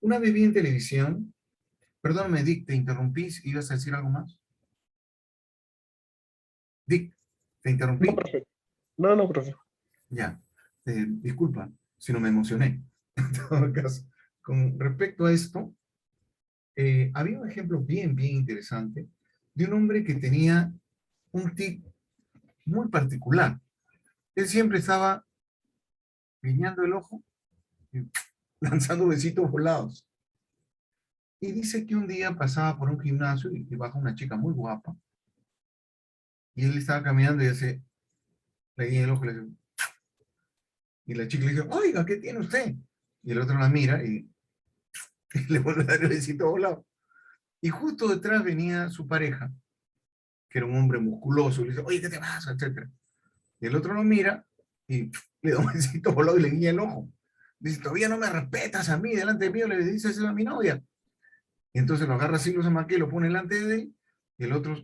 Una vez vi en televisión, perdóname, Dick, te interrumpí, ¿ibas a decir algo más? Dick, ¿te interrumpí? No, profe. No, profe. Ya, disculpa si no me emocioné. En todo caso, con respecto a esto, había un ejemplo bien interesante de un hombre que tenía un tic muy particular. Él siempre estaba guiñando el ojo y lanzando besitos volados. Y dice que un día pasaba por un gimnasio y baja una chica muy guapa. Y él estaba caminando y le guiña el ojo y le dice, y la chica le dice, oiga, ¿qué tiene usted? Y el otro la mira y le vuelve a dar el besito volado. Y justo detrás venía su pareja, que era un hombre musculoso, y le dice, oye, ¿qué te pasa? Etcétera. Y el otro lo mira y le da un besito volado y le guiña el ojo. Dice, todavía no me respetas a mí, delante mío le dices eso a mi novia. Y entonces lo agarra así, lo zamaquea y lo pone delante de él, y el otro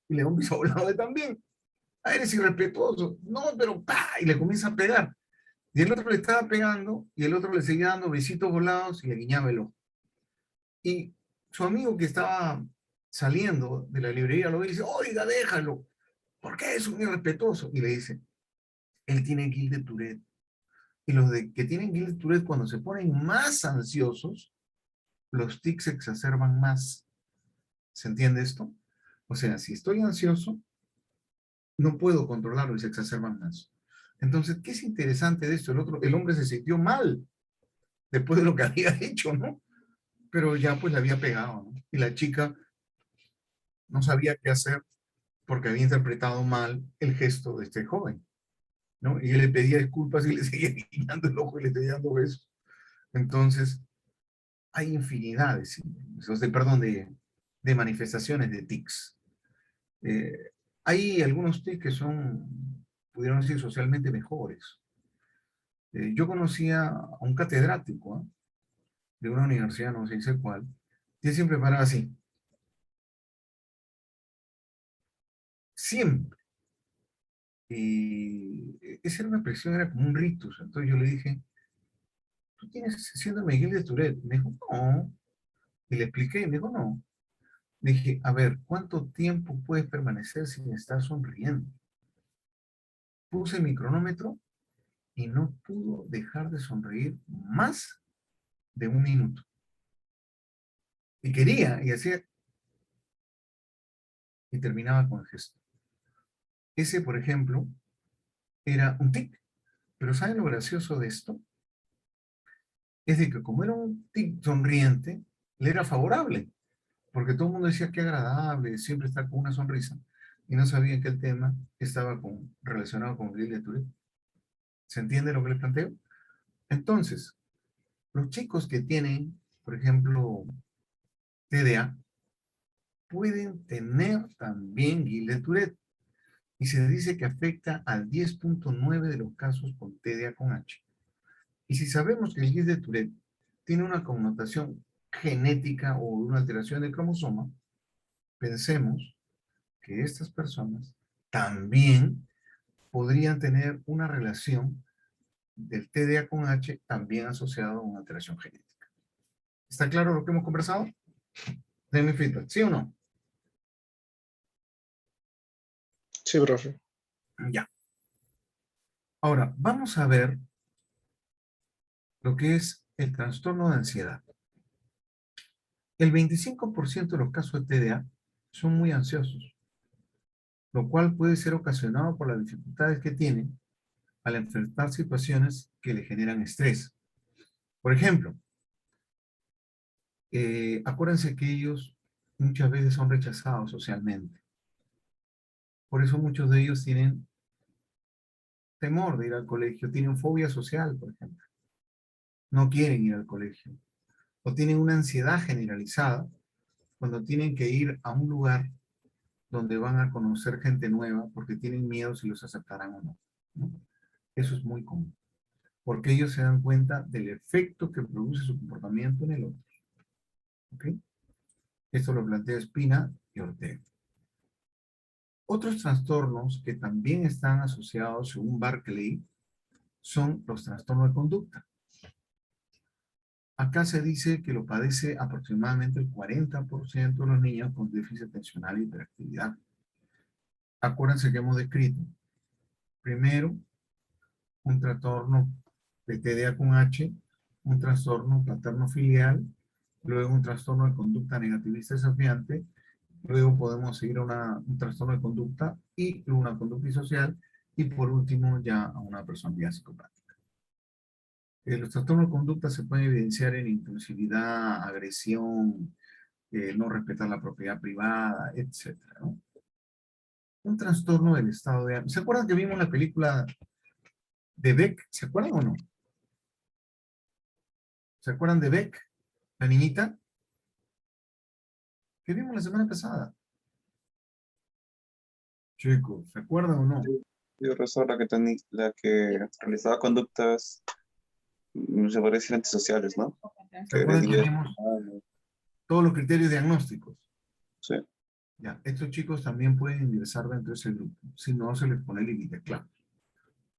le da un beso volado de también. Ah, eres irrespetuoso. No, pero ¡pa! Y le comienza a pegar. Y el otro le estaba pegando, y el otro le seguía dando besitos volados y le guiñaba el ojo. Y su amigo que estaba saliendo de la librería lo ve y dice, oiga, déjalo. ¿Por qué es un irrespetuoso? Y le dice, él tiene Gilles de Tourette. Y los que tienen Gilles de Tourette, cuando se ponen más ansiosos, los tics se exacerban más. ¿Se entiende esto? O sea, si estoy ansioso, no puedo controlarlo y se exacerban más. Entonces, ¿qué es interesante de esto? El hombre se sintió mal después de lo que había hecho, ¿no? Pero ya pues le había pegado, ¿no? Y la chica no sabía qué hacer porque había interpretado mal el gesto de este joven, ¿no? Y él le pedía disculpas y le seguía guiñando el ojo y le seguía dando besos. Entonces, hay infinidades, de manifestaciones de tics. Hay algunos tics que pudieron ser socialmente mejores. Yo conocía a un catedrático, ¿eh? De una universidad, no sé dice cuál, y él siempre paraba así. Siempre. Y esa era una expresión, era como un rictus. Entonces yo le dije, ¿tú tienes síndrome de Gilles de Tourette? Me dijo, no. Y le expliqué, y me dijo, no. Le dije, a ver, ¿cuánto tiempo puedes permanecer sin estar sonriendo? Puse mi cronómetro y no pudo dejar de sonreír más de un minuto. Y quería, y hacía, y terminaba con el gesto. Ese, por ejemplo, era un tic. Pero ¿saben lo gracioso de esto? Es de que como era un tic sonriente, le era favorable. Porque todo el mundo decía que agradable, siempre está con una sonrisa. Y no sabían que el tema estaba relacionado con Lille Tourette. ¿Se entiende lo que les planteo? Entonces, los chicos que tienen, por ejemplo, TDA, pueden tener también Guillain-Barré y se dice que afecta al 10.9 de los casos con TDA con H. Y si sabemos que el Guillain-Barré tiene una connotación genética o una alteración del cromosoma, pensemos que estas personas también podrían tener una relación del TDA con H también asociado a una alteración genética. ¿Está claro lo que hemos conversado? Denme feedback, ¿sí o no? Sí, profe. Ya. Ahora, vamos a ver lo que es el trastorno de ansiedad. El 25% de los casos de TDA son muy ansiosos, lo cual puede ser ocasionado por las dificultades que tienen al enfrentar situaciones que le generan estrés. Por ejemplo, acuérdense que ellos muchas veces son rechazados socialmente. Por eso muchos de ellos tienen temor de ir al colegio, tienen fobia social, por ejemplo. No quieren ir al colegio. O tienen una ansiedad generalizada cuando tienen que ir a un lugar donde van a conocer gente nueva porque tienen miedo si los aceptarán o no, ¿no? Eso es muy común. Porque ellos se dan cuenta del efecto que produce su comportamiento en el otro. ¿Ok? Esto lo plantea Espina y Ortega. Otros trastornos que también están asociados, según Barclay, son los trastornos de conducta. Acá se dice que lo padece aproximadamente el 40% de los niños con déficit atencional y hiperactividad. Acuérdense que hemos descrito, primero, un trastorno de TDA con H, un trastorno paterno-filial, luego un trastorno de conducta negativista desafiante, luego podemos seguir a un trastorno de conducta y luego una conducta disocial, y por último ya a una personalidad psicopática. Los trastornos de conducta se pueden evidenciar en impulsividad, agresión, no respetar la propiedad privada, etc., ¿no? Un trastorno del estado de ánimo. ¿Se acuerdan que vimos la película de Beck? ¿Se acuerdan o no? ¿Se acuerdan de Beck? La niñita. ¿Qué vimos la semana pasada? Chicos, ¿se acuerdan o no? Sí, profesor, la que realizaba conductas, se podría decir antisociales, ¿no? ¿Se Que acuerdan que vendía. vimos todos los criterios diagnósticos? Sí. Ya, estos chicos también pueden ingresar dentro de ese grupo, si no se les pone límite, claro.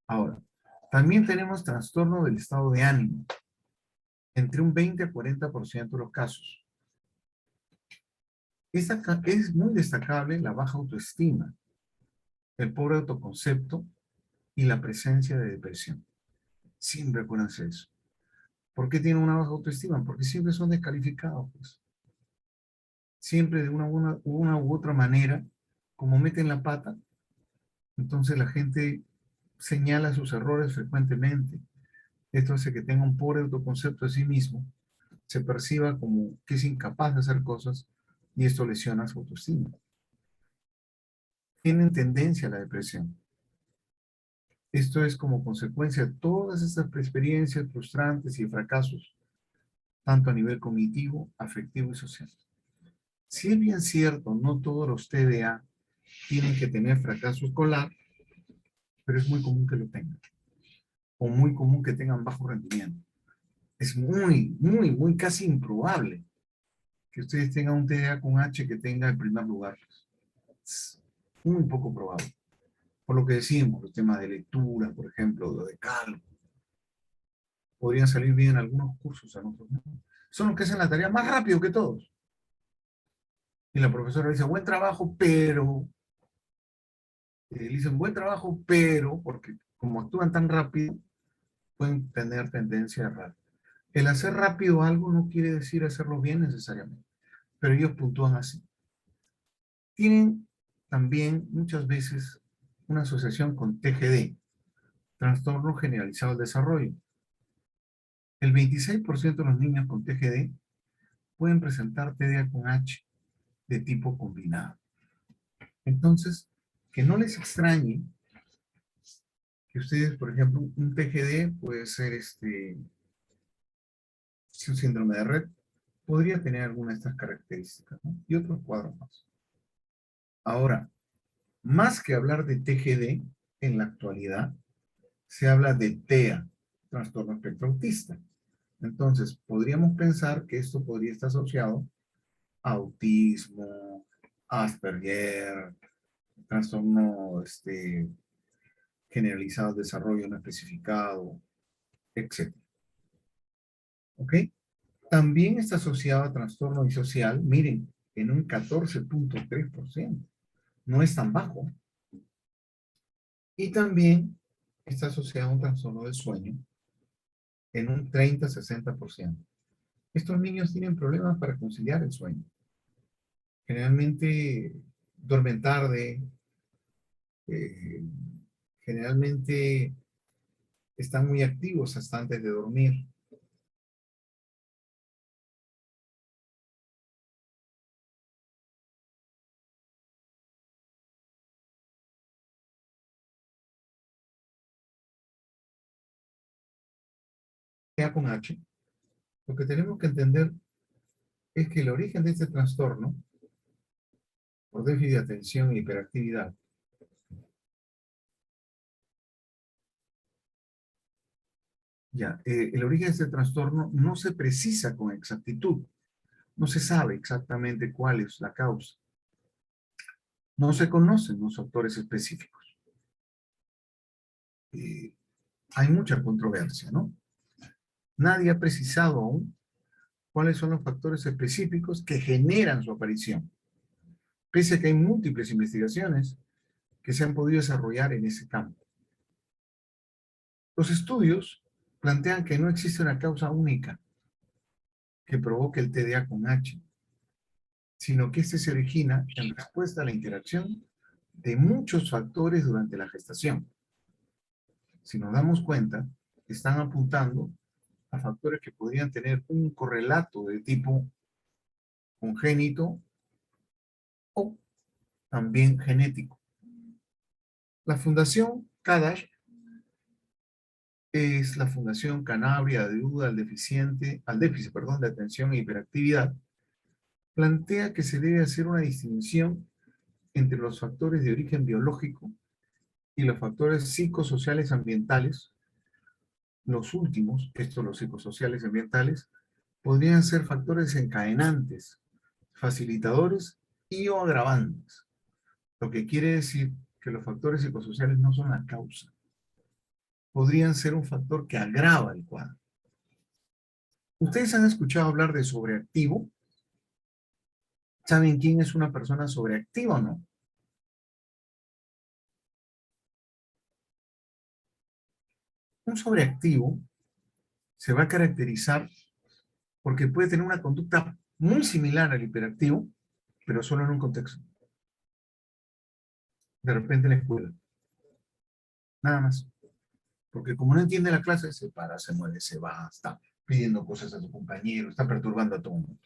Ahora, también tenemos trastorno del estado de ánimo, entre un 20 a 40% de los casos. Es muy destacable la baja autoestima, el pobre autoconcepto y la presencia de depresión. Siempre acuérdense eso. ¿Por qué tienen una baja autoestima? Porque siempre son descalificados, pues. Siempre de una u otra manera, como meten la pata, entonces la gente señala sus errores frecuentemente. Esto hace que tenga un pobre autoconcepto de sí mismo, se perciba como que es incapaz de hacer cosas y esto lesiona su autoestima. Tienen tendencia a la depresión. Esto es como consecuencia de todas estas experiencias frustrantes y fracasos, tanto a nivel cognitivo, afectivo y social. Si es bien cierto, no todos los TDA tienen que tener fracaso escolar, pero es muy común que lo tengan. O muy común que tengan bajo rendimiento. Es muy casi improbable que ustedes tengan un TDA con H que tenga el primer lugar. Es muy poco probable. Por lo que decimos, los temas de lectura, por ejemplo, de cálculo, podrían salir bien en algunos cursos, a nosotros, ¿no? Son los que hacen la tarea más rápido que todos. Y la profesora dice, buen trabajo, pero... le dicen, buen trabajo, pero... porque como actúan tan rápido, pueden tener tendencia a errar. El hacer rápido algo no quiere decir hacerlo bien necesariamente, pero ellos puntúan así. Tienen también muchas veces una asociación con TGD, Trastorno Generalizado del Desarrollo. El 26% de los niños con TGD pueden presentar TDA con H de tipo combinado. Entonces, que no les extrañe que ustedes, por ejemplo, un TGD puede ser un síndrome de Rett, podría tener alguna de estas características, ¿no? Y otros cuadros más. Ahora, más que hablar de TGD en la actualidad, se habla de TEA, trastorno espectro autista. Entonces, podríamos pensar que esto podría estar asociado a autismo, Asperger, trastorno generalizado de desarrollo no especificado, etc. ¿Ok? También está asociado a trastorno disocial, miren, en un 14.3%. No es tan bajo. Y también está asociado a un trastorno del sueño en un 30-60%. Estos niños tienen problemas para conciliar el sueño. Generalmente duermen tarde, eh, generalmente están muy activos hasta antes de dormir. Ya con H, lo que tenemos que entender es que el origen de este trastorno, por déficit de atención e hiperactividad, el origen de este trastorno no se precisa con exactitud. No se sabe exactamente cuál es la causa. No se conocen los factores específicos. Hay mucha controversia, ¿no? Nadie ha precisado aún cuáles son los factores específicos que generan su aparición, pese a que hay múltiples investigaciones que se han podido desarrollar en ese campo. Los estudios plantean que no existe una causa única que provoque el TDA con H, sino que este se origina en respuesta a la interacción de muchos factores durante la gestación. Si nos damos cuenta, están apuntando a factores que podrían tener un correlato de tipo congénito o también genético. La Fundación CADASH es la Fundación Canabria de Ayuda al Déficit de Atención e Hiperactividad. Plantea que se debe hacer una distinción entre los factores de origen biológico y los factores psicosociales ambientales. Los últimos, los psicosociales ambientales, podrían ser factores encadenantes, facilitadores y o agravantes. Lo que quiere decir que los factores psicosociales no son la causa. Podrían ser un factor que agrava el cuadro. ¿Ustedes han escuchado hablar de sobreactivo? ¿Saben quién es una persona sobreactiva o no? Un sobreactivo se va a caracterizar porque puede tener una conducta muy similar al hiperactivo, pero solo en un contexto. De repente en la escuela. Nada más. Porque como no entiende la clase, se para, se mueve, se va, está pidiendo cosas a su compañero, está perturbando a todo el mundo.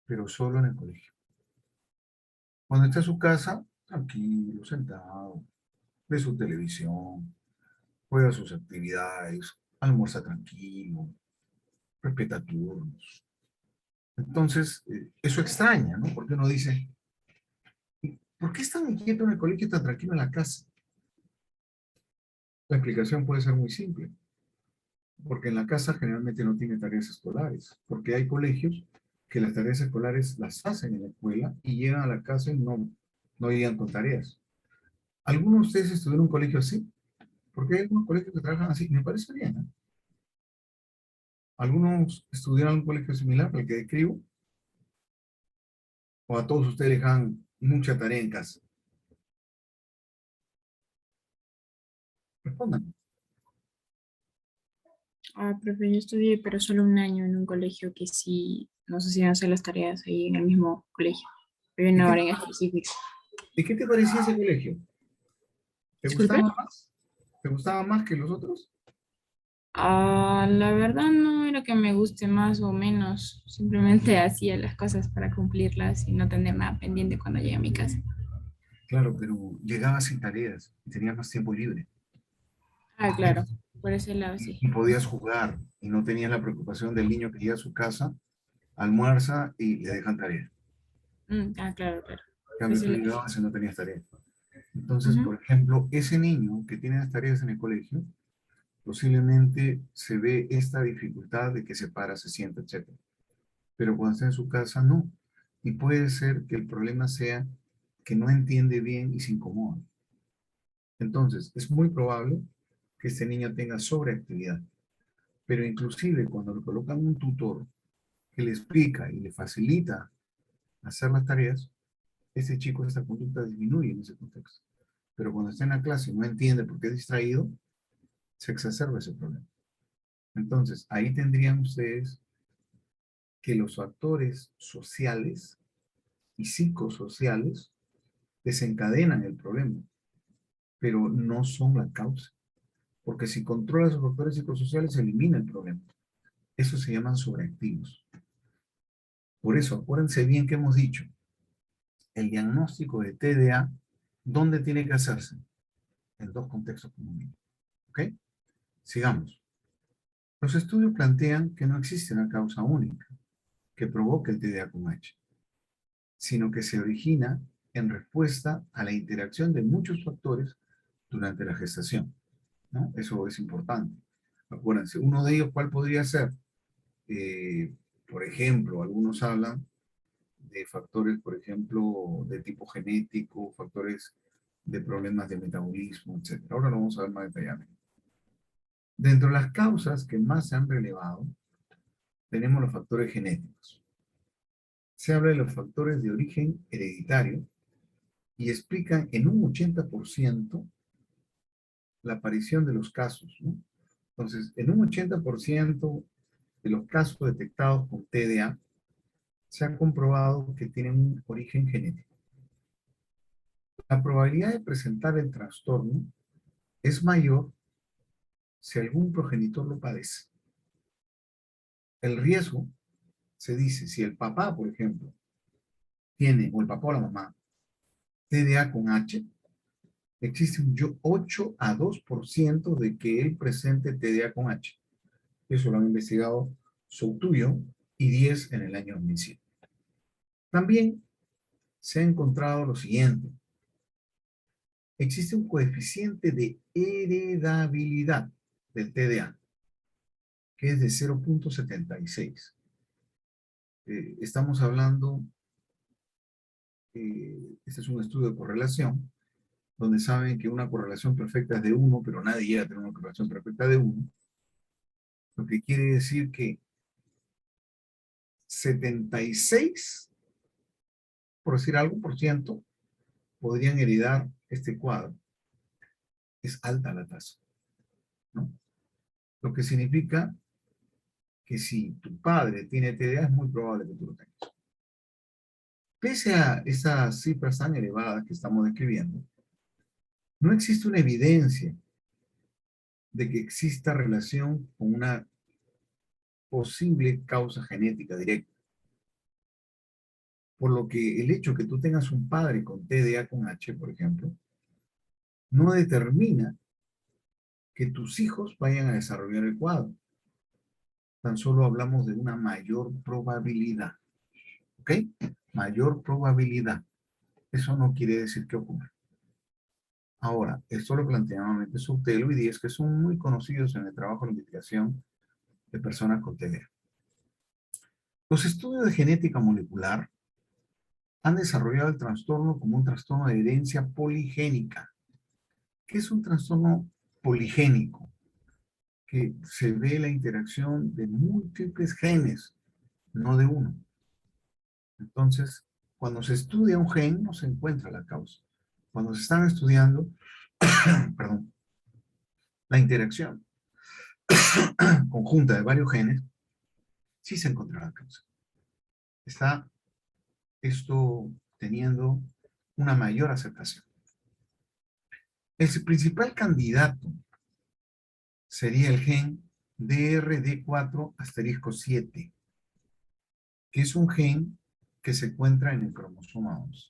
Pero solo en el colegio. Cuando está en su casa, tranquilo, sentado, ve su televisión, juega sus actividades, almuerza tranquilo, respeta turnos. Entonces, eso extraña, ¿no? Porque uno dice, ¿por qué es tan inquieto en el colegio y tan tranquilo en la casa? La explicación puede ser muy simple. Porque en la casa generalmente no tiene tareas escolares. Porque hay colegios que las tareas escolares las hacen en la escuela y llegan a la casa y no llegan con tareas. ¿Algunos de ustedes estudiaron en un colegio así? Porque hay algunos colegios que trabajan así. Me parece bien, ¿eh? ¿Algunos estudiaron en un colegio similar al que describo? ¿O a todos ustedes les dan mucha tarea en casa? Respondan. Profe, yo estudié, pero solo un año en un colegio que sí nos hacían hacer las tareas ahí en el mismo colegio, pero ¿Y no qué, ahora en específico. y qué te parecía ese colegio? ¿Te Disculpe. gustaba más? ¿Te gustaba más que los otros? La verdad no era que me guste más o menos, simplemente hacía las cosas para cumplirlas y no tener nada pendiente cuando llegue a mi casa. Claro, pero llegabas sin tareas y tenías más tiempo libre. Claro, por ese lado sí. Y podías jugar y no tenías la preocupación del niño que llega a su casa, almuerza y le dejan tarea. Claro, claro. En Por cambio, ese tú lado. llegabas y no tenías tarea. Entonces, Ujú. por ejemplo, ese niño que tiene las tareas en el colegio, posiblemente se ve esta dificultad de que se para, se sienta, etcétera. Pero cuando está en su casa, no. Y puede ser que el problema sea que no entiende bien y se incomoda. Entonces, es muy probable que este niño tenga sobreactividad. Pero inclusive cuando le colocan un tutor que le explica y le facilita hacer las tareas, ese chico, esta conducta disminuye en ese contexto. Pero cuando está en la clase y no entiende por qué es distraído, se exacerba ese problema. Entonces, ahí tendrían ustedes que los factores sociales y psicosociales desencadenan el problema, pero no son la causa. Porque si controlas los factores psicosociales, se elimina el problema. Eso se llaman sobreactivos. Por eso, acuérdense bien que hemos dicho, el diagnóstico de TDA, ¿dónde tiene que hacerse? En dos contextos como mínimo. ¿Ok? Sigamos. Los estudios plantean que no existe una causa única que provoque el TDA con H, sino que se origina en respuesta a la interacción de muchos factores durante la gestación, ¿no? Eso es importante. Acuérdense, uno de ellos, ¿cuál podría ser? Por ejemplo, algunos hablan de factores, por ejemplo, de tipo genético, factores de problemas de metabolismo, etc. Ahora lo vamos a ver más detalladamente. Dentro de las causas que más se han relevado, tenemos los factores genéticos. Se habla de los factores de origen hereditario y explican en un 80% la aparición de los casos, ¿no? Entonces, en un 80% de los casos detectados con TDA, se ha comprobado que tienen un origen genético. La probabilidad de presentar el trastorno es mayor si algún progenitor lo padece. El riesgo, se dice, si el papá, por ejemplo, tiene, o el papá o la mamá, TDA con H, existe un 8 a 2% de que él presente TDA con H. Eso lo han investigado Soutuyo y 10 en el año 2007. También se ha encontrado lo siguiente. Existe un coeficiente de heredabilidad del TDA, que es de 0.76. Estamos hablando, este es un estudio de correlación, donde saben que una correlación perfecta es de 1, pero nadie llega a tener una correlación perfecta de 1, lo que quiere decir que 76, por decir algo, por ciento, podrían heredar este cuadro. Es alta la tasa, ¿no? Lo que significa que si tu padre tiene TDA, es muy probable que tú lo tengas. Pese a esas cifras tan elevadas que estamos describiendo, no existe una evidencia de que exista relación con una posible causa genética directa. Por lo que el hecho que tú tengas un padre con TDA con H, por ejemplo, no determina que tus hijos vayan a desarrollar el cuadro. Tan solo hablamos de una mayor probabilidad. ¿Ok? Mayor probabilidad. Eso no quiere decir que ocurra. Ahora, esto lo plantea nuevamente Subtelo y Díez, que son muy conocidos en el trabajo de investigación de personas con TDA. Los estudios de genética molecular han desarrollado el trastorno como un trastorno de herencia poligénica. ¿Qué es un trastorno poligénico? Que se ve la interacción de múltiples genes, no de uno. Entonces, cuando se estudia un gen, no se encuentra la causa. Cuando se están estudiando, perdón, la interacción conjunta de varios genes, sí se encontrará causa. Está esto teniendo una mayor aceptación. El principal candidato sería el gen DRD4 asterisco 7, que es un gen que se encuentra en el cromosoma 11.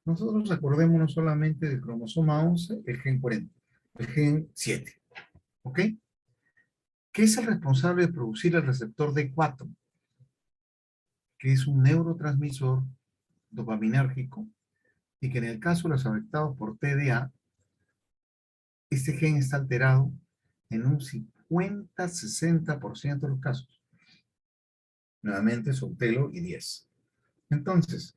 Nosotros acordémonos solamente del cromosoma 11, el gen 40, el gen 7, ¿ok? Que es el responsable de producir el receptor D4, que es un neurotransmisor dopaminérgico, y que en el caso de los afectados por TDA, este gen está alterado en un 50-60% de los casos. Nuevamente, Sotelo y 10. Entonces,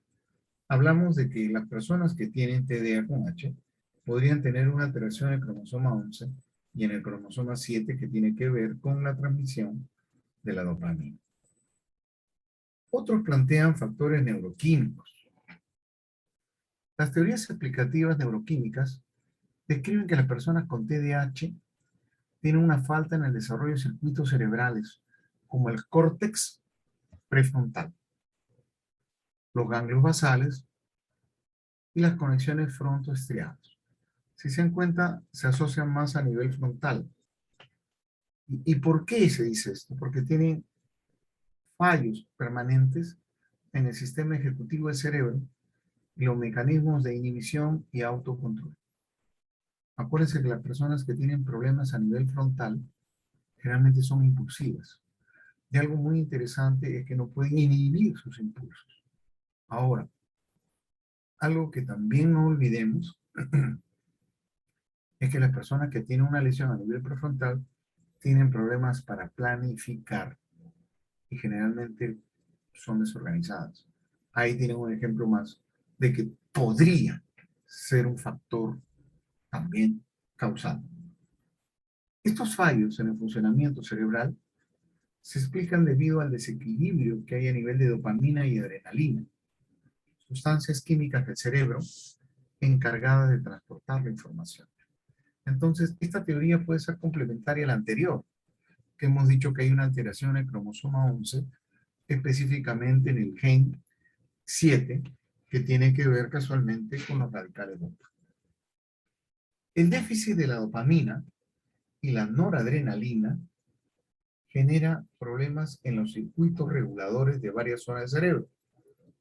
hablamos de que las personas que tienen TDA con H podrían tener una alteración en el cromosoma 11 y en el cromosoma 7 que tiene que ver con la transmisión de la dopamina. Otros plantean factores neuroquímicos. Las teorías explicativas neuroquímicas describen que las personas con TDAH tienen una falta en el desarrollo de circuitos cerebrales, como el córtex prefrontal, los ganglios basales y las conexiones frontoestriadas. Si se dan cuenta, se asocian más a nivel frontal. ¿Y por qué se dice esto? Porque tienen fallos permanentes en el sistema ejecutivo del cerebro y los mecanismos de inhibición y autocontrol. Acuérdense que las personas que tienen problemas a nivel frontal generalmente son impulsivas. Y algo muy interesante es que no pueden inhibir sus impulsos. Ahora, algo que también no olvidemos es que las personas que tienen una lesión a nivel prefrontal tienen problemas para planificar y generalmente son desorganizadas. Ahí tienen un ejemplo más de que podría ser un factor también causal. Estos fallos en el funcionamiento cerebral se explican debido al desequilibrio que hay a nivel de dopamina y adrenalina, sustancias químicas del cerebro encargadas de transportar la información. Entonces, esta teoría puede ser complementaria a la anterior, que hemos dicho que hay una alteración en el cromosoma 11, específicamente en el gen 7, que tiene que ver casualmente con los radicales dopa. El déficit de la dopamina y la noradrenalina genera problemas en los circuitos reguladores de varias zonas del cerebro,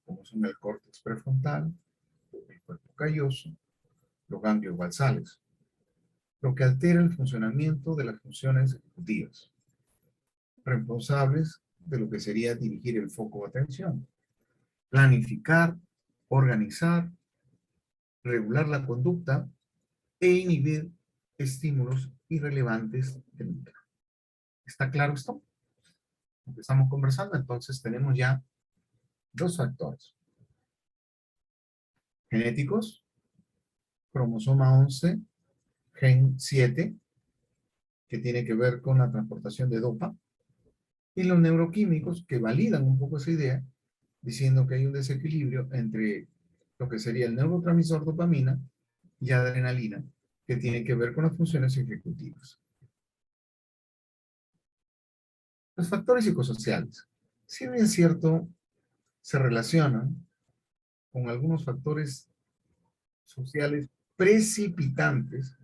como son el córtex prefrontal, el cuerpo calloso, los ganglios basales, lo que altera el funcionamiento de las funciones ejecutivas, responsables de lo que sería dirigir el foco de atención, planificar, organizar, regular la conducta e inhibir estímulos irrelevantes del entorno. ¿Está claro esto? Empezamos conversando, entonces tenemos ya dos factores genéticos, cromosoma 11, gen 7, que tiene que ver con la transportación de dopa, y los neuroquímicos que validan un poco esa idea, diciendo que hay un desequilibrio entre lo que sería el neurotransmisor dopamina y adrenalina, que tiene que ver con las funciones ejecutivas. Los factores psicosociales, si bien es cierto, se relacionan con algunos factores sociales precipitantes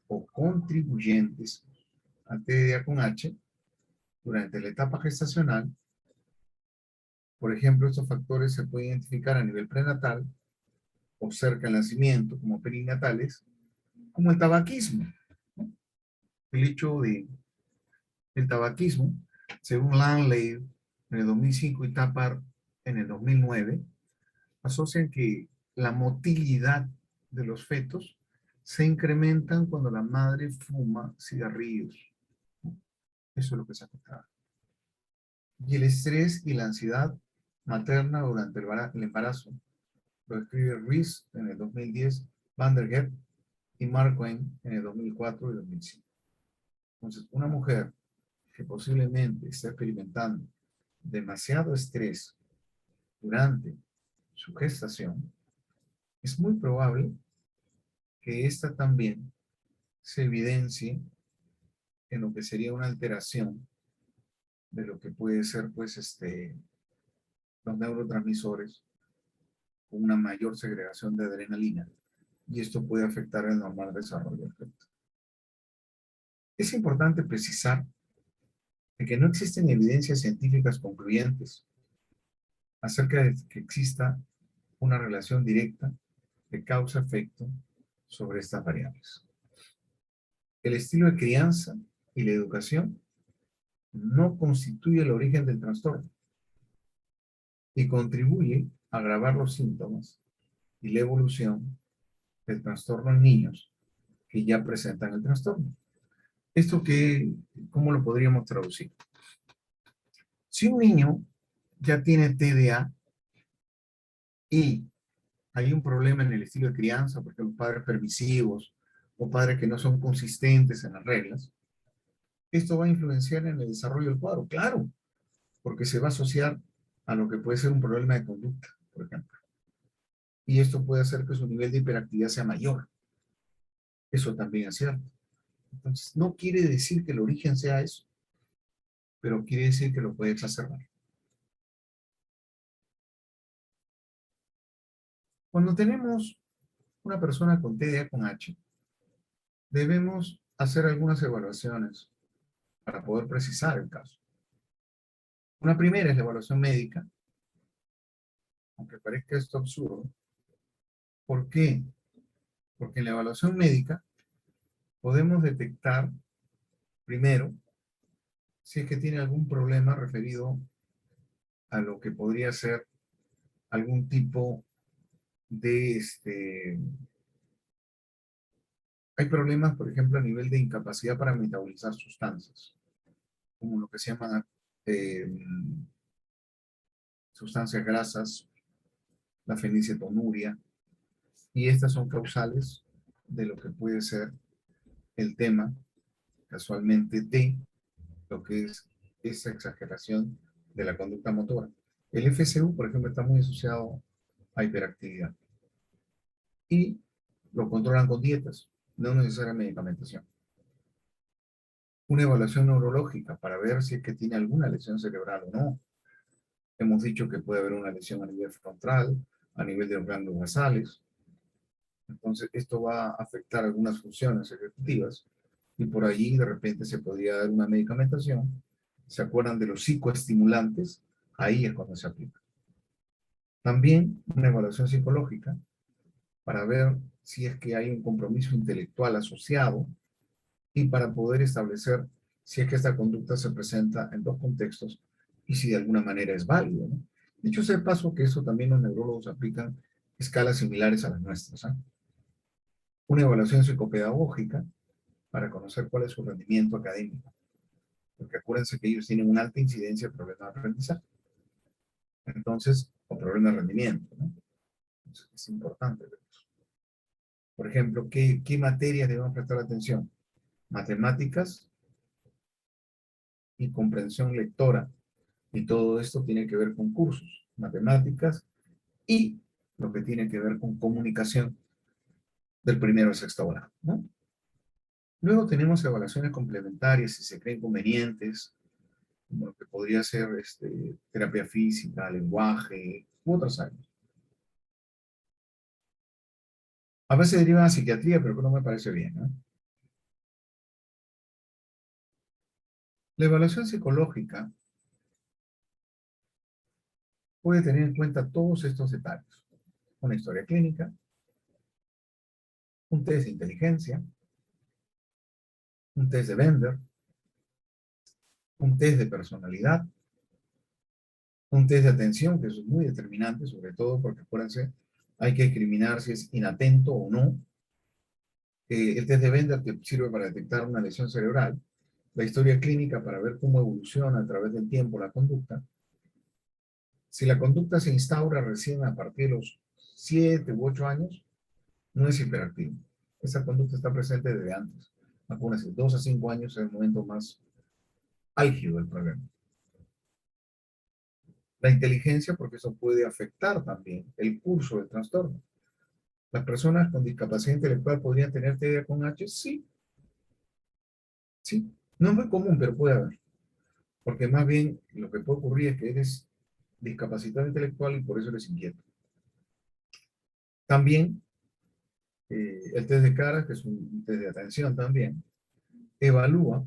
o contribuyentes al TDA con H durante la etapa gestacional. Por ejemplo, estos factores se pueden identificar a nivel prenatal o cerca del nacimiento como perinatales, como el tabaquismo, ¿no? El hecho del tabaquismo, según Langley en el 2005 y Tapar en el 2009, asocian que la motilidad de los fetos se incrementan cuando la madre fuma cigarrillos. Eso es lo que se afecta. Y el estrés y la ansiedad materna durante el embarazo. Lo escribe Ruiz en el 2010, Van der Geer y Mark Wayne en el 2004 y 2005. Entonces, una mujer que posiblemente está experimentando demasiado estrés durante su gestación, es muy probable que ésta también se evidencie en lo que sería una alteración de lo que puede ser, pues, los neurotransmisores con una mayor segregación de adrenalina, y esto puede afectar el normal desarrollo del feto. Es importante precisar de que no existen evidencias científicas concluyentes acerca de que exista una relación directa de causa-efecto sobre estas variables. El estilo de crianza y la educación no constituye el origen del trastorno y contribuye a agravar los síntomas y la evolución del trastorno en niños que ya presentan el trastorno. ¿Esto cómo lo podríamos traducir? Si un niño ya tiene TDA y hay un problema en el estilo de crianza, porque los padres permisivos o padres que no son consistentes en las reglas, esto va a influenciar en el desarrollo del cuadro, claro, porque se va a asociar a lo que puede ser un problema de conducta, por ejemplo. Y esto puede hacer que su nivel de hiperactividad sea mayor. Eso también es cierto. Entonces, no quiere decir que el origen sea eso, pero quiere decir que lo puede exacerbar. Cuando tenemos una persona con TDA con H, debemos hacer algunas evaluaciones para poder precisar el caso. Una primera es la evaluación médica, aunque parezca esto absurdo. ¿Por qué? Porque en la evaluación médica podemos detectar, primero, si es que tiene algún problema referido a lo que podría ser algún tipo de hay problemas, por ejemplo, a nivel de incapacidad para metabolizar sustancias, como lo que se llaman sustancias grasas, la fenilcetonuria, y estas son causales de lo que puede ser el tema, casualmente, de lo que es esa exageración de la conducta motora. El FCU, por ejemplo, está muy asociado a hiperactividad. Y lo controlan con dietas, no necesaria medicamentación. Una evaluación neurológica para ver si es que tiene alguna lesión cerebral o no. Hemos dicho que puede haber una lesión a nivel frontal, a nivel de los ganglios basales. Entonces, esto va a afectar algunas funciones ejecutivas y por allí de repente se podría dar una medicamentación. ¿Se acuerdan de los psicoestimulantes? Ahí es cuando se aplica. También una evaluación psicológica para ver si es que hay un compromiso intelectual asociado y para poder establecer si es que esta conducta se presenta en dos contextos y si de alguna manera es válido, ¿no? Dicho sea de paso que eso también los neurólogos aplican escalas similares a las nuestras, ¿eh? Una evaluación psicopedagógica para conocer cuál es su rendimiento académico, porque acuérdense que ellos tienen una alta incidencia de problemas de aprendizaje, entonces, o problemas de rendimiento, ¿no? Entonces, es importante ver eso. Por ejemplo, ¿qué materias debemos prestar atención? Matemáticas y comprensión lectora, y todo esto tiene que ver con cursos, matemáticas y lo que tiene que ver con comunicación del primero al sexto grado, ¿no? Luego tenemos evaluaciones complementarias si se creen convenientes, como lo que podría ser terapia física, lenguaje, u otras áreas. A veces derivan a psiquiatría, pero no me parece bien, ¿no? La evaluación psicológica puede tener en cuenta todos estos detalles. Una historia clínica, un test de inteligencia, un test de Bender, un test de personalidad, un test de atención, que eso es muy determinante, sobre todo porque, acuérdense, hay que discriminar si es inatento o no. El test de Bender te sirve para detectar una lesión cerebral. La historia clínica para ver cómo evoluciona a través del tiempo la conducta. Si la conducta se instaura recién a partir de los 7 u 8 años, no es hiperactivo. Esa conducta está presente desde antes. Acuérdense, 2 a 5 años es el momento más álgido del problema. La inteligencia, porque eso puede afectar también el curso del trastorno. ¿Las personas con discapacidad intelectual podrían tener TDA con H? Sí. Sí, No es muy común, pero puede haber. Porque más bien lo que puede ocurrir es que eres discapacitado intelectual y por eso eres inquieto. También el test de cara, que es un test de atención también, evalúa.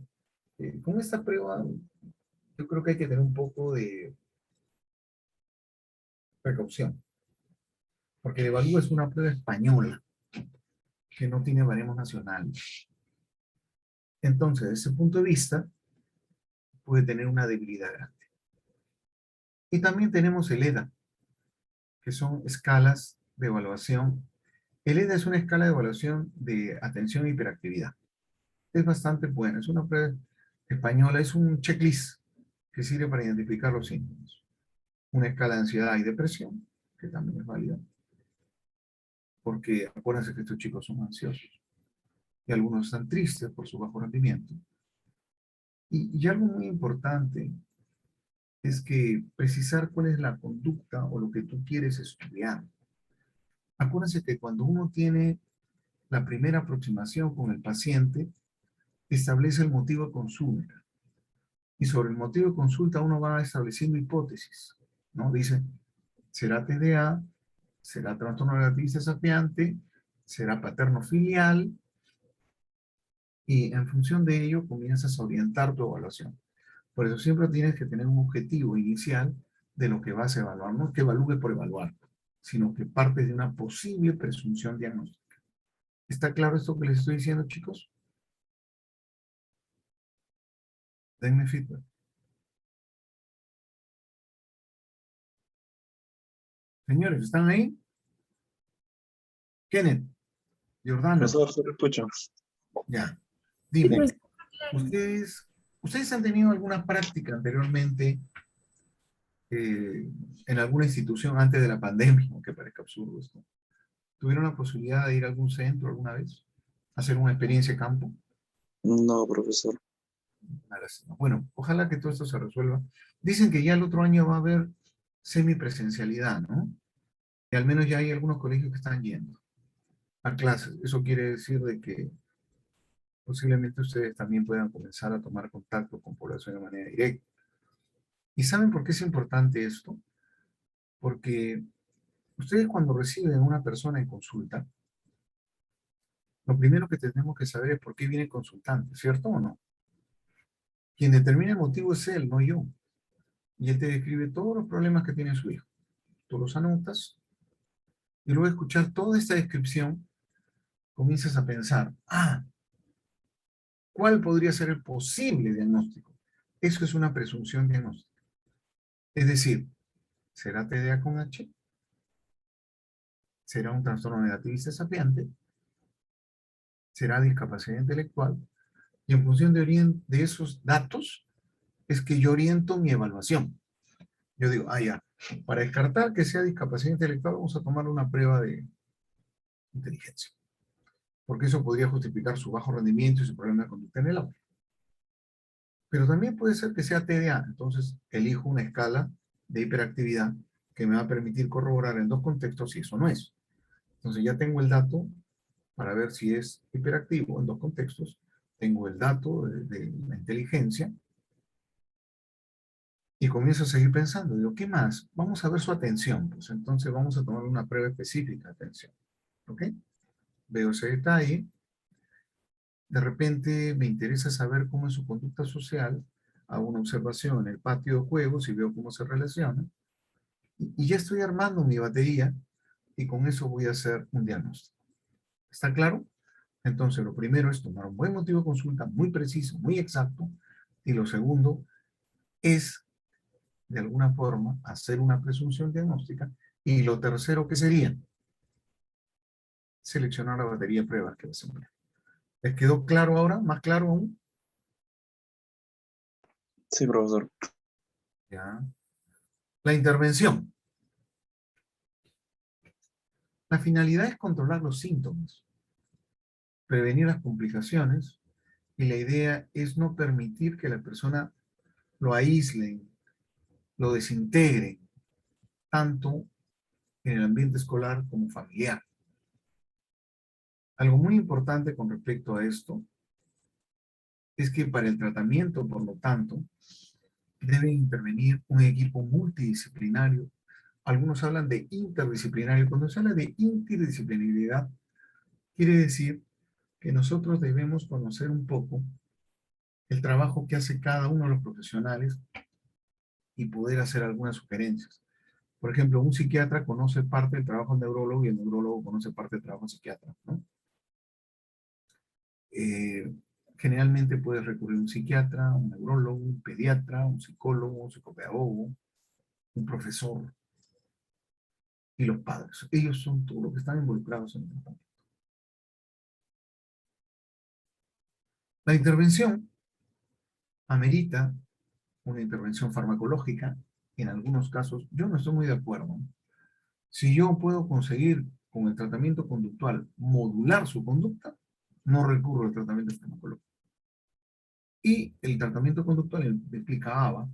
Con esta prueba yo creo que hay que tener un poco de precaución, porque el evalúa es una prueba española que no tiene baremos nacionales. Entonces, desde ese punto de vista, puede tener una debilidad grande. Y también tenemos el EDA, que son escalas de evaluación. El EDA es una escala de evaluación de atención e hiperactividad. Es bastante buena, es una prueba española, es un checklist que sirve para identificar los síntomas. Una escala de ansiedad y depresión, que también es válida, porque acuérdense que estos chicos son ansiosos y algunos están tristes por su bajo rendimiento. Y algo muy importante es que precisar cuál es la conducta o lo que tú quieres estudiar. Acuérdense que cuando uno tiene la primera aproximación con el paciente, establece el motivo de consulta. Y sobre el motivo de consulta uno va estableciendo hipótesis, ¿no? Dice, ¿será TDA? ¿Será trastorno negativo desafiante? ¿Será paterno-filial? Y en función de ello comienzas a orientar tu evaluación. Por eso siempre tienes que tener un objetivo inicial de lo que vas a evaluar. No que evalúe por evaluar, sino que parte de una posible presunción diagnóstica. ¿Está claro esto que les estoy diciendo, chicos? Denme feedback. Señores, ¿están ahí? Kenneth, Jordano, Profesor, se lo escucho. ya. Sí, Dime, pues, ¿ustedes han tenido alguna práctica anteriormente en alguna institución antes de la pandemia? Aunque parezca absurdo esto. ¿Tuvieron la posibilidad de ir a algún centro alguna vez? ¿Hacer una experiencia de campo? No, profesor. Bueno, ojalá que todo esto se resuelva. Dicen que ya el otro año va a haber semipresencialidad, ¿no? Y al menos ya hay algunos colegios que están yendo a clases. Eso quiere decir de que posiblemente ustedes también puedan comenzar a tomar contacto con población de manera directa. ¿Y saben por qué es importante esto? Porque ustedes cuando reciben a una persona en consulta, lo primero que tenemos que saber es por qué viene el consultante, ¿cierto o no? Quien determina el motivo es él, no yo. Y él te describe todos los problemas que tiene su hijo. Tú los anotas y luego de escuchar toda esta descripción, comienzas a pensar, ¿cuál podría ser el posible diagnóstico? Eso es una presunción diagnóstica. Es decir, ¿será TDA con H? ¿Será un trastorno negativista desafiante? ¿Será discapacidad intelectual? Y en función de esos datos, es que yo oriento mi evaluación. Yo digo, ya, para descartar que sea discapacidad intelectual, vamos a tomar una prueba de inteligencia. Porque eso podría justificar su bajo rendimiento y su problema de conducta en el aula. Pero también puede ser que sea TDA. Entonces, elijo una escala de hiperactividad que me va a permitir corroborar en dos contextos si eso no es. Entonces, ya tengo el dato para ver si es hiperactivo en dos contextos. Tengo el dato de la inteligencia y comienzo a seguir pensando. Digo, ¿qué más? Vamos a ver su atención. Pues entonces vamos a tomar una prueba específica de atención. ¿Ok? Veo ese detalle. De repente me interesa saber cómo es su conducta social. Hago una observación en el patio de juegos y veo cómo se relaciona. Y ya estoy armando mi batería y con eso voy a hacer un diagnóstico. ¿Está claro? Entonces, lo primero es tomar un buen motivo de consulta, muy preciso, muy exacto. Y lo segundo es, de alguna forma, hacer una presunción diagnóstica. Y lo tercero, ¿qué sería? Seleccionar la batería de pruebas que vas a emplear. ¿Les quedó claro ahora? ¿Más claro aún? Sí, profesor. Ya. La intervención. La finalidad es controlar los síntomas, prevenir las complicaciones, y la idea es no permitir que la persona lo aíslen, lo desintegren, tanto en el ambiente escolar como familiar. Algo muy importante con respecto a esto es que para el tratamiento, por lo tanto, debe intervenir un equipo multidisciplinario. Algunos hablan de interdisciplinario. Cuando se habla de interdisciplinariedad, quiere decir que nosotros debemos conocer un poco el trabajo que hace cada uno de los profesionales y poder hacer algunas sugerencias. Por ejemplo, un psiquiatra conoce parte del trabajo del neurólogo y el neurólogo conoce parte del trabajo del psiquiatra, ¿no? Generalmente puedes recurrir a un psiquiatra, un neurólogo, un pediatra, un psicólogo, un psicopedagogo, un profesor y los padres. Ellos son todos los que están involucrados en el tratamiento. La intervención amerita una intervención farmacológica. En algunos casos, yo no estoy muy de acuerdo. Si yo puedo conseguir con el tratamiento conductual modular su conducta, no recurro al tratamiento farmacológico. Y el tratamiento conductual implica ABA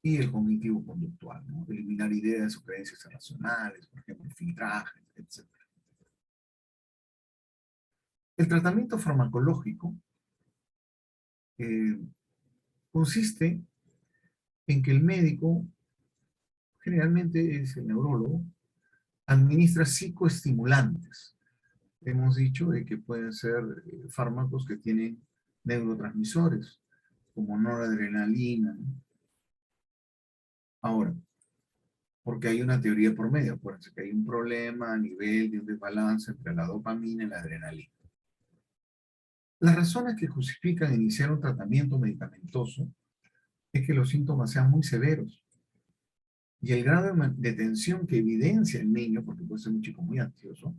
y el cognitivo conductual, ¿no? Eliminar ideas o creencias irracionales, por ejemplo, filtrajes, etc. El tratamiento farmacológico consiste en que el médico, generalmente es el neurólogo, administra psicoestimulantes. Hemos dicho de que pueden ser fármacos que tienen neurotransmisores, como noradrenalina, ¿no? Ahora, porque hay una teoría por medio, acuérdense que hay un problema a nivel de un desbalance entre la dopamina y la adrenalina. Las razones que justifican iniciar un tratamiento medicamentoso es que los síntomas sean muy severos y el grado de tensión que evidencia el niño, porque puede ser un chico muy ansioso,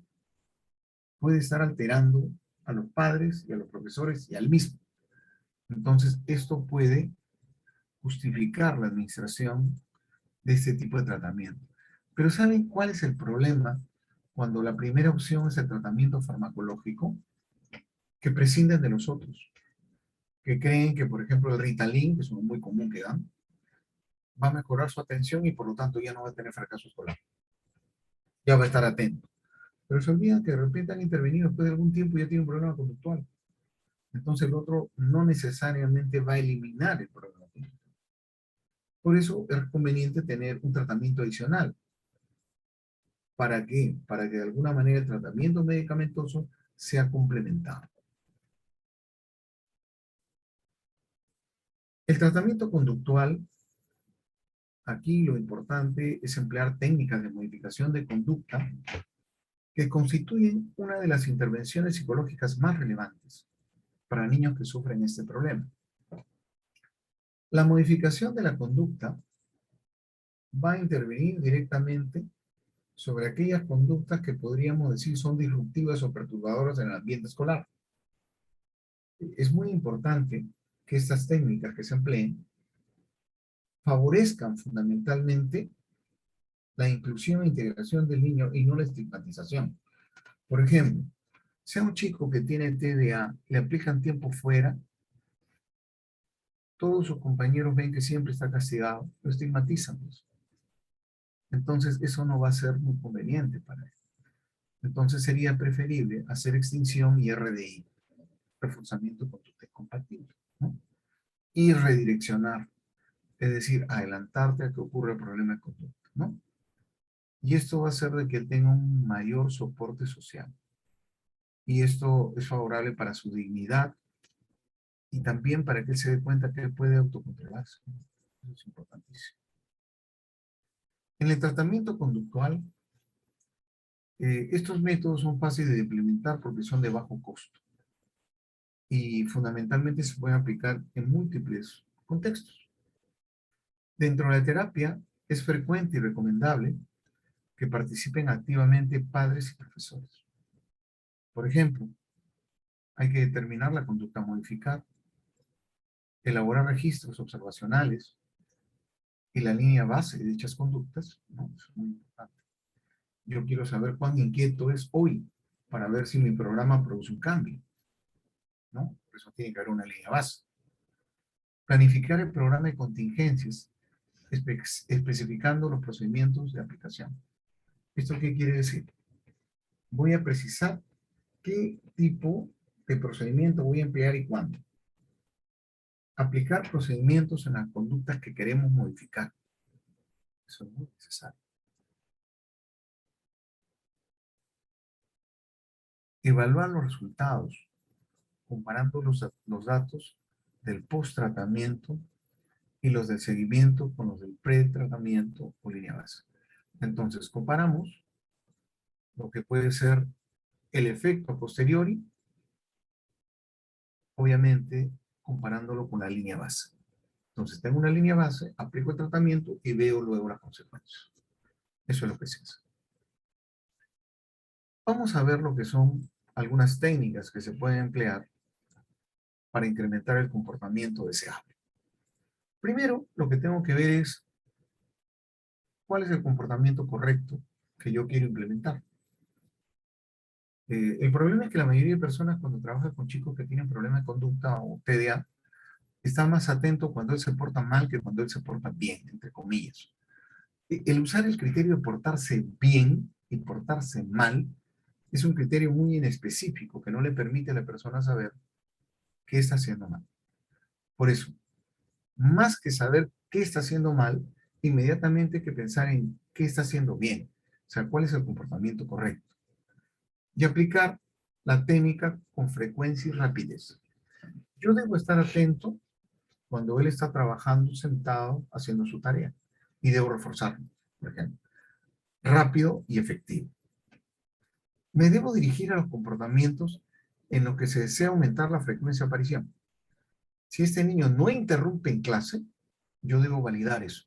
puede estar alterando a los padres y a los profesores y al mismo. Entonces, esto puede justificar la administración de este tipo de tratamiento. Pero ¿saben cuál es el problema cuando la primera opción es el tratamiento farmacológico? Que prescinden de los otros. Que creen que, por ejemplo, el Ritalin, que es uno muy común que dan, va a mejorar su atención y por lo tanto ya no va a tener fracaso escolar. Ya va a estar atento. Pero se olvidan que de repente han intervenido después de algún tiempo y ya tiene un problema conductual. Entonces el otro no necesariamente va a eliminar el problema conductual. Por eso es conveniente tener un tratamiento adicional. ¿Para qué? Para que de alguna manera el tratamiento medicamentoso sea complementado. El tratamiento conductual, aquí lo importante es emplear técnicas de modificación de conducta que constituyen una de las intervenciones psicológicas más relevantes para niños que sufren este problema. La modificación de la conducta va a intervenir directamente sobre aquellas conductas que podríamos decir son disruptivas o perturbadoras en el ambiente escolar. Es muy importante que estas técnicas que se empleen favorezcan fundamentalmente la inclusión e integración del niño y no la estigmatización. Por ejemplo, sea un chico que tiene TDA, le aplican tiempo fuera, todos sus compañeros ven que siempre está castigado, lo estigmatizan. Entonces, eso no va a ser muy conveniente para él. Entonces, sería preferible hacer extinción y RDI, reforzamiento conducta incompatible, ¿no? Y redireccionar, es decir, adelantarte a que ocurra el problema de conducta, ¿no? Y esto va a hacer de que tenga un mayor soporte social. Y esto es favorable para su dignidad y también para que él se dé cuenta que él puede autocontrolarse. Eso es importantísimo. En el tratamiento conductual, estos métodos son fáciles de implementar porque son de bajo costo. Y fundamentalmente se pueden aplicar en múltiples contextos. Dentro de la terapia, es frecuente y recomendable que participen activamente padres y profesores. Por ejemplo, hay que determinar la conducta a modificar, elaborar registros observacionales y la línea base de dichas conductas, ¿no? Eso es muy importante. Yo quiero saber cuán inquieto es hoy para ver si mi programa produce un cambio, ¿no? Por eso tiene que haber una línea base. Planificar el programa de contingencias, especificando los procedimientos de aplicación. ¿Esto qué quiere decir? Voy a precisar qué tipo de procedimiento voy a emplear y cuándo. Aplicar procedimientos en las conductas que queremos modificar. Eso es muy necesario. Evaluar los resultados, comparando los datos del post-tratamiento y los del seguimiento con los del pre-tratamiento o línea base. Entonces, comparamos lo que puede ser el efecto a posteriori, obviamente comparándolo con la línea base. Entonces, tengo una línea base, aplico el tratamiento y veo luego las consecuencias. Eso es lo que se hace. Vamos a ver lo que son algunas técnicas que se pueden emplear para incrementar el comportamiento deseable. Primero, lo que tengo que ver es cuál es el comportamiento correcto que yo quiero implementar. El problema es que la mayoría de personas cuando trabajan con chicos que tienen problemas de conducta o TDA, está más atento cuando él se porta mal que cuando él se porta bien, entre comillas. El usar el criterio de portarse bien y portarse mal es un criterio muy inespecífico que no le permite a la persona saber qué está haciendo mal. Por eso, más que saber qué está haciendo mal, inmediatamente hay que pensar en qué está haciendo bien. O sea, cuál es el comportamiento correcto. Y aplicar la técnica con frecuencia y rapidez. Yo debo estar atento cuando él está trabajando sentado haciendo su tarea. Y debo reforzarlo, por ejemplo. Rápido y efectivo. Me debo dirigir a los comportamientos en los que se desea aumentar la frecuencia de aparición. Si este niño no interrumpe en clase, yo debo validar eso.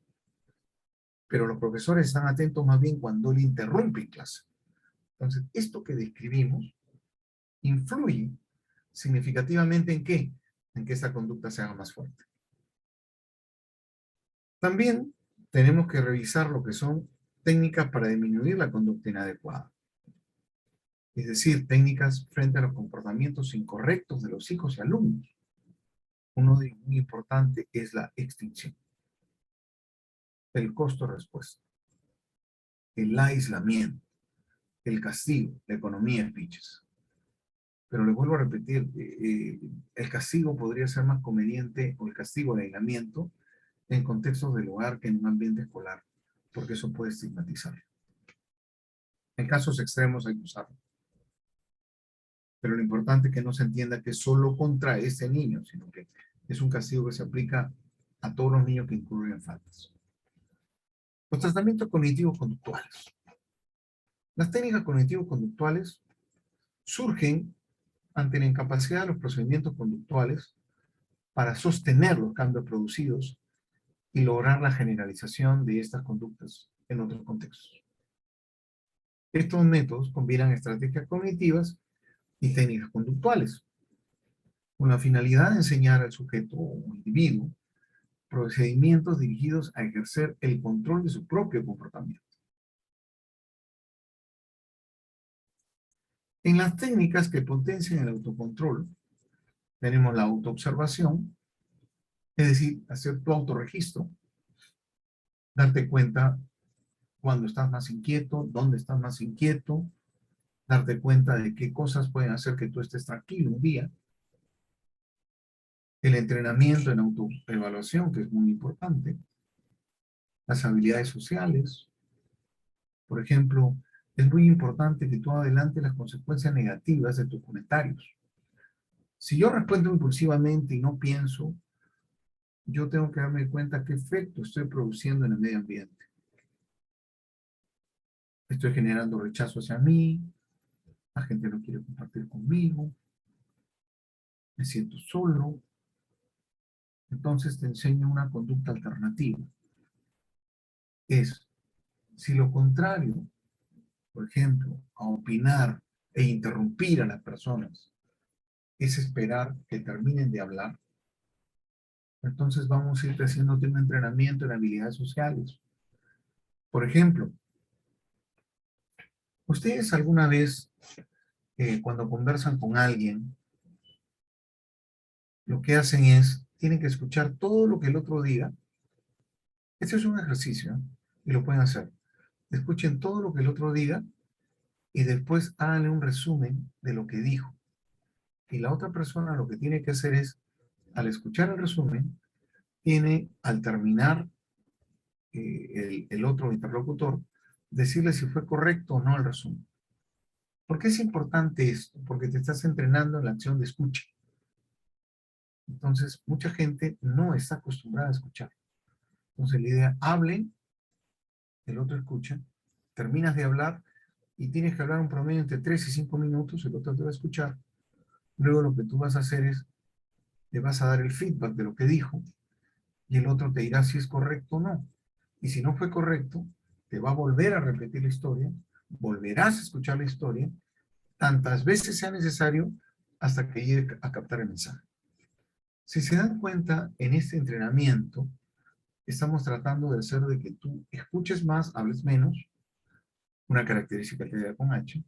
Pero los profesores están atentos más bien cuando él interrumpe en clase. Entonces, esto que describimos influye significativamente ¿en qué? En que esta conducta se haga más fuerte. También tenemos que revisar lo que son técnicas para disminuir la conducta inadecuada. Es decir, técnicas frente a los comportamientos incorrectos de los hijos y alumnos. Uno de ellos muy importante es la extinción. El costo-respuesta. El aislamiento. El castigo. La economía de fichas. Pero le vuelvo a repetir, el castigo podría ser más conveniente, o el castigo, el aislamiento, en contextos del hogar que en un ambiente escolar, porque eso puede estigmatizar. En casos extremos hay que usarlo. Pero lo importante es que no se entienda que es solo contra este niño, sino que es un castigo que se aplica a todos los niños que incurren en faltas. Los tratamientos cognitivos conductuales. Las técnicas cognitivos conductuales surgen ante la incapacidad de los procedimientos conductuales para sostener los cambios producidos y lograr la generalización de estas conductas en otros contextos. Estos métodos combinan estrategias cognitivas y técnicas conductuales, con la finalidad de enseñar al sujeto o individuo procedimientos dirigidos a ejercer el control de su propio comportamiento. En las técnicas que potencian el autocontrol, tenemos la autoobservación, es decir, hacer tu autorregistro, darte cuenta cuando estás más inquieto, dónde estás más inquieto, darte cuenta de qué cosas pueden hacer que tú estés tranquilo un día. El entrenamiento en autoevaluación, que es muy importante. Las habilidades sociales. Por ejemplo, es muy importante que tú adelantes las consecuencias negativas de tus comentarios. Si yo respondo impulsivamente y no pienso, yo tengo que darme cuenta qué efecto estoy produciendo en el medio ambiente. Estoy generando rechazo hacia mí, la gente no quiere compartir conmigo, me siento solo. Entonces te enseño una conducta alternativa. Es, si lo contrario, por ejemplo, a opinar e interrumpir a las personas, es esperar que terminen de hablar, entonces vamos a ir haciéndote un entrenamiento en habilidades sociales. Por ejemplo, ¿ustedes alguna vez, cuando conversan con alguien, lo que hacen es, tienen que escuchar todo lo que el otro diga? Este es un ejercicio, y lo pueden hacer. Escuchen todo lo que el otro diga, y después háganle un resumen de lo que dijo. Y la otra persona lo que tiene que hacer es al escuchar el resumen, tiene, al terminar el otro interlocutor, decirle si fue correcto o no el resumen. ¿Por qué es importante esto? Porque te estás entrenando en la acción de escucha. Entonces, mucha gente no está acostumbrada a escuchar. Entonces, la idea, hablen, el otro escucha, terminas de hablar y tienes que hablar un promedio entre 3 y 5 minutos, el otro te va a escuchar. Luego lo que tú vas a hacer es, le vas a dar el feedback de lo que dijo y el otro te dirá si es correcto o no. Y si no fue correcto, te va a volver a repetir la historia, volverás a escuchar la historia, tantas veces sea necesario hasta que llegue a captar el mensaje. Si se dan cuenta, en este entrenamiento, estamos tratando de hacer de que tú escuches más, hables menos, una característica que da con H.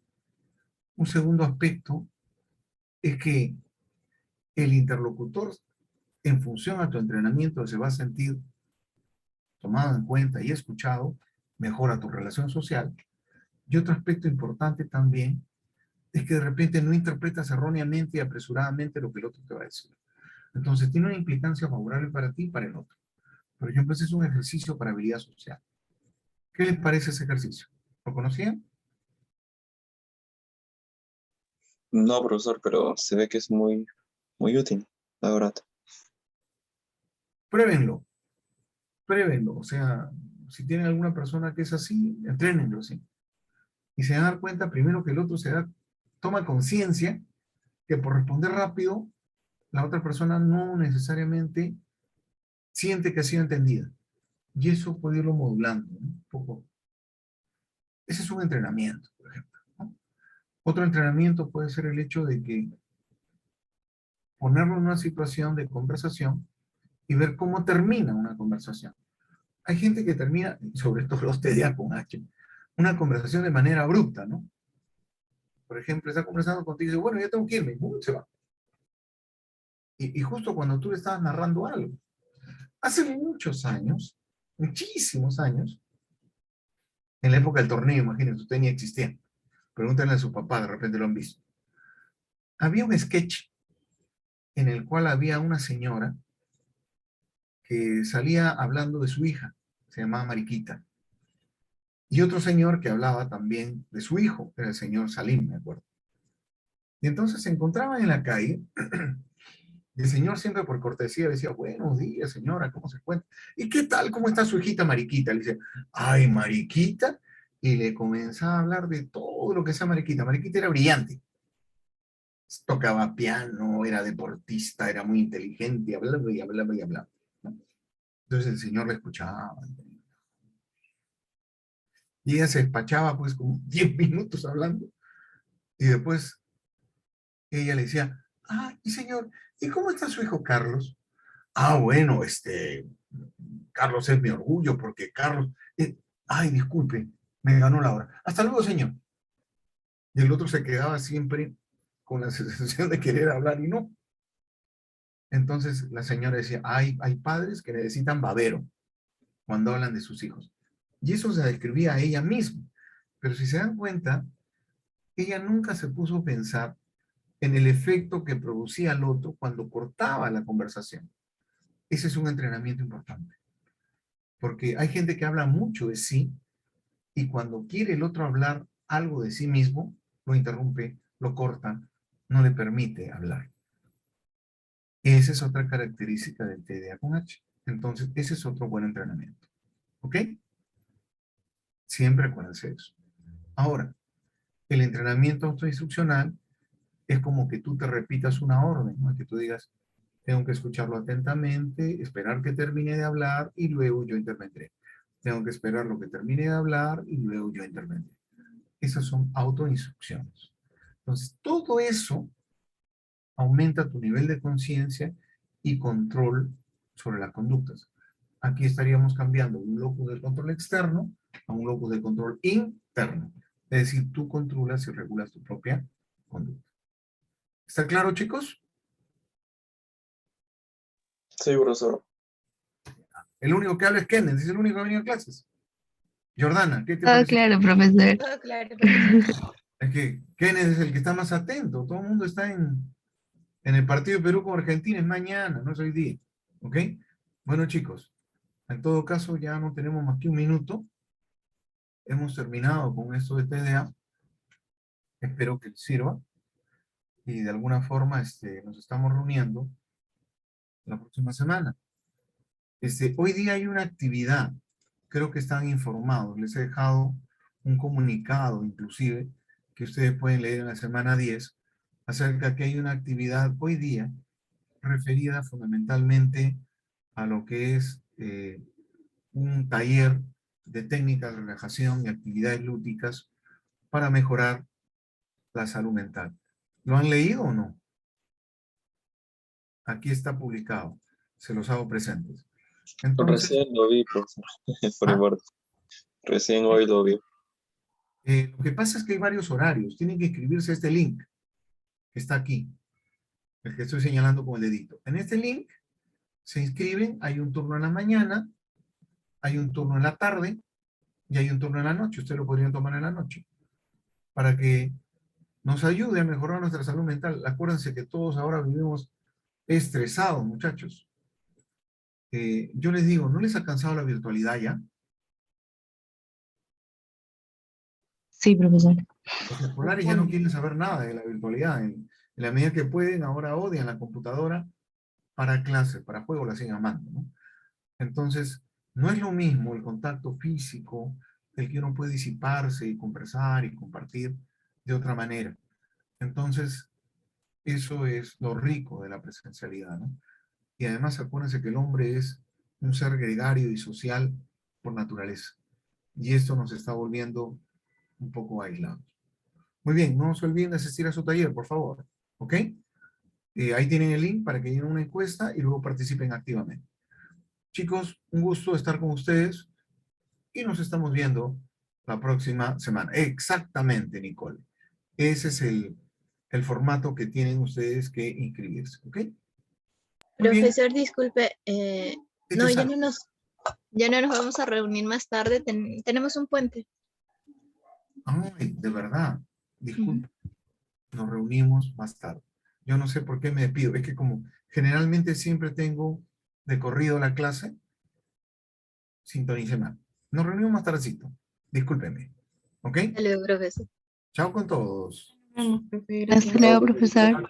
Un segundo aspecto es que el interlocutor, en función a tu entrenamiento, se va a sentir tomado en cuenta y escuchado, mejora tu relación social. Y otro aspecto importante también es que de repente no interpretas erróneamente y apresuradamente lo que el otro te va a decir. Entonces tiene una implicancia favorable para ti y para el otro. Por ejemplo, ese es un ejercicio para habilidad social. ¿Qué les parece ese ejercicio? ¿Lo conocían? No, profesor, pero se ve que es muy útil, la verdad. Pruébenlo. Pruébenlo. O sea, si tienen alguna persona que es así, entrénenlo así. Y se van a dar cuenta primero que el otro toma conciencia que por responder rápido, la otra persona no necesariamente siente que ha sido entendida. Y eso puede irlo modulando, ¿no? Un poco. Ese es un entrenamiento, por ejemplo, ¿no? Otro entrenamiento puede ser el hecho de que ponerlo en una situación de conversación y ver cómo termina una conversación. Hay gente que termina, sobre todo los TDA con H, una conversación de manera abrupta, ¿no? Por ejemplo, está conversando contigo y dice, bueno, ya tengo que irme, y se va. Y justo cuando tú le estabas narrando algo. Hace muchos años, muchísimos años, en la época del torneo, imagínense, usted ni existía. Pregúntenle a su papá, de repente lo han visto. Había un sketch en el cual había una señora que salía hablando de su hija, se llamaba Mariquita, y otro señor que hablaba también de su hijo, era el señor Salim, me acuerdo. Y entonces se encontraban en la calle, y el señor siempre por cortesía decía, buenos días, señora, ¿cómo se encuentra? ¿Y qué tal? ¿Cómo está su hijita Mariquita? Le dice, ay, Mariquita, y le comenzaba a hablar de todo lo que sea Mariquita. Mariquita era brillante. Tocaba piano, era deportista, era muy inteligente, y hablaba y hablaba y hablaba, ¿no? Entonces el señor le escuchaba. Y ella se despachaba pues como 10 minutos hablando. Y después ella le decía, ah, y señor, ¿y cómo está su hijo Carlos? Ah, bueno, Carlos es mi orgullo porque Carlos, ay, disculpe, me ganó la hora. Hasta luego, señor. Y el otro se quedaba siempre con la sensación de querer hablar y no. Entonces la señora decía, hay padres que necesitan babero cuando hablan de sus hijos. Y eso se describía a ella misma. Pero si se dan cuenta, ella nunca se puso a pensar en el efecto que producía al otro cuando cortaba la conversación. Ese es un entrenamiento importante. Porque hay gente que habla mucho de sí y cuando quiere el otro hablar algo de sí mismo, lo interrumpe, lo corta, no le permite hablar. Esa es otra característica del TDA con H. Entonces, ese es otro buen entrenamiento. ¿Ok? Siempre acuérdense de eso. Ahora, el entrenamiento autoinstruccional es como que tú te repitas una orden, ¿no? Que tú digas, tengo que escucharlo atentamente, esperar que termine de hablar y luego yo intervendré. Tengo que esperar lo que termine de hablar y luego yo intervendré. Esas son autoinstrucciones. Entonces, todo eso aumenta tu nivel de conciencia y control sobre las conductas. Aquí estaríamos cambiando un locus de control externo a un locus de control interno. Es decir, tú controlas y regulas tu propia conducta. ¿Está claro, chicos? Sí, profesor. El único que habla es Kenneth, es el único que ha venido a clases. Jordana, ¿qué te Todo parece? claro, profesor. Todo claro, profesor. Es que Kenneth es el que está más atento, todo el mundo está en En el partido de Perú con Argentina es mañana, no es hoy día. ¿Ok? Bueno, chicos, en todo caso ya no tenemos más que un minuto. Hemos terminado con esto de TDA. Espero que les sirva. Y de alguna forma nos estamos reuniendo la próxima semana. Hoy día hay una actividad. Creo que están informados. Les he dejado un comunicado, inclusive, que ustedes pueden leer en la semana 10, acerca de que hay una actividad hoy día referida fundamentalmente a lo que es un taller de técnicas de relajación y actividades lúdicas para mejorar la salud mental. ¿Lo han leído o no? Aquí está publicado. Se los hago presentes. Entonces, Recién lo vi, profesor, por importe. Recién hoy lo vi. lo que pasa es que hay varios horarios. Tienen que inscribirse a este link que está aquí, el que estoy señalando con el dedito. En este link se inscriben, hay un turno en la mañana, hay un turno en la tarde y hay un turno en la noche. Ustedes lo podrían tomar en la noche para que nos ayude a mejorar nuestra salud mental. Acuérdense que todos ahora vivimos estresados, muchachos. Yo les digo, ¿no les ha cansado la virtualidad ya? Sí, profesor. Los escolares ya no quieren saber nada de la virtualidad. En la medida que pueden, ahora odian la computadora para clases, para juegos, la siguen amando, ¿no? Entonces, no es lo mismo el contacto físico, el que uno puede disiparse y conversar y compartir de otra manera. Entonces, eso es lo rico de la presencialidad, ¿no? Y además, acuérdense que el hombre es un ser gregario y social por naturaleza. Y esto nos está volviendo un poco aislados. Muy bien, no se olviden de asistir a su taller, por favor. ¿Ok? Ahí tienen el link para que llenen una encuesta y luego participen activamente. Chicos, un gusto estar con ustedes y nos estamos viendo la próxima semana. Exactamente, Nicole. Ese es el formato que tienen ustedes que inscribirse. ¿Ok? Muy bien. Profesor, disculpe, no, Sara. ya no nos vamos a reunir más tarde, tenemos un puente. Ay, de verdad, disculpe. Nos reunimos más tarde. Yo no sé por qué me despido. Es que como generalmente siempre tengo de corrido la clase, sintonicé mal. Nos reunimos más tardecito. Discúlpenme. ¿Ok? Hasta luego, profesor. Chao con todos. Vamos, profe, Hasta gracias. luego, profesor.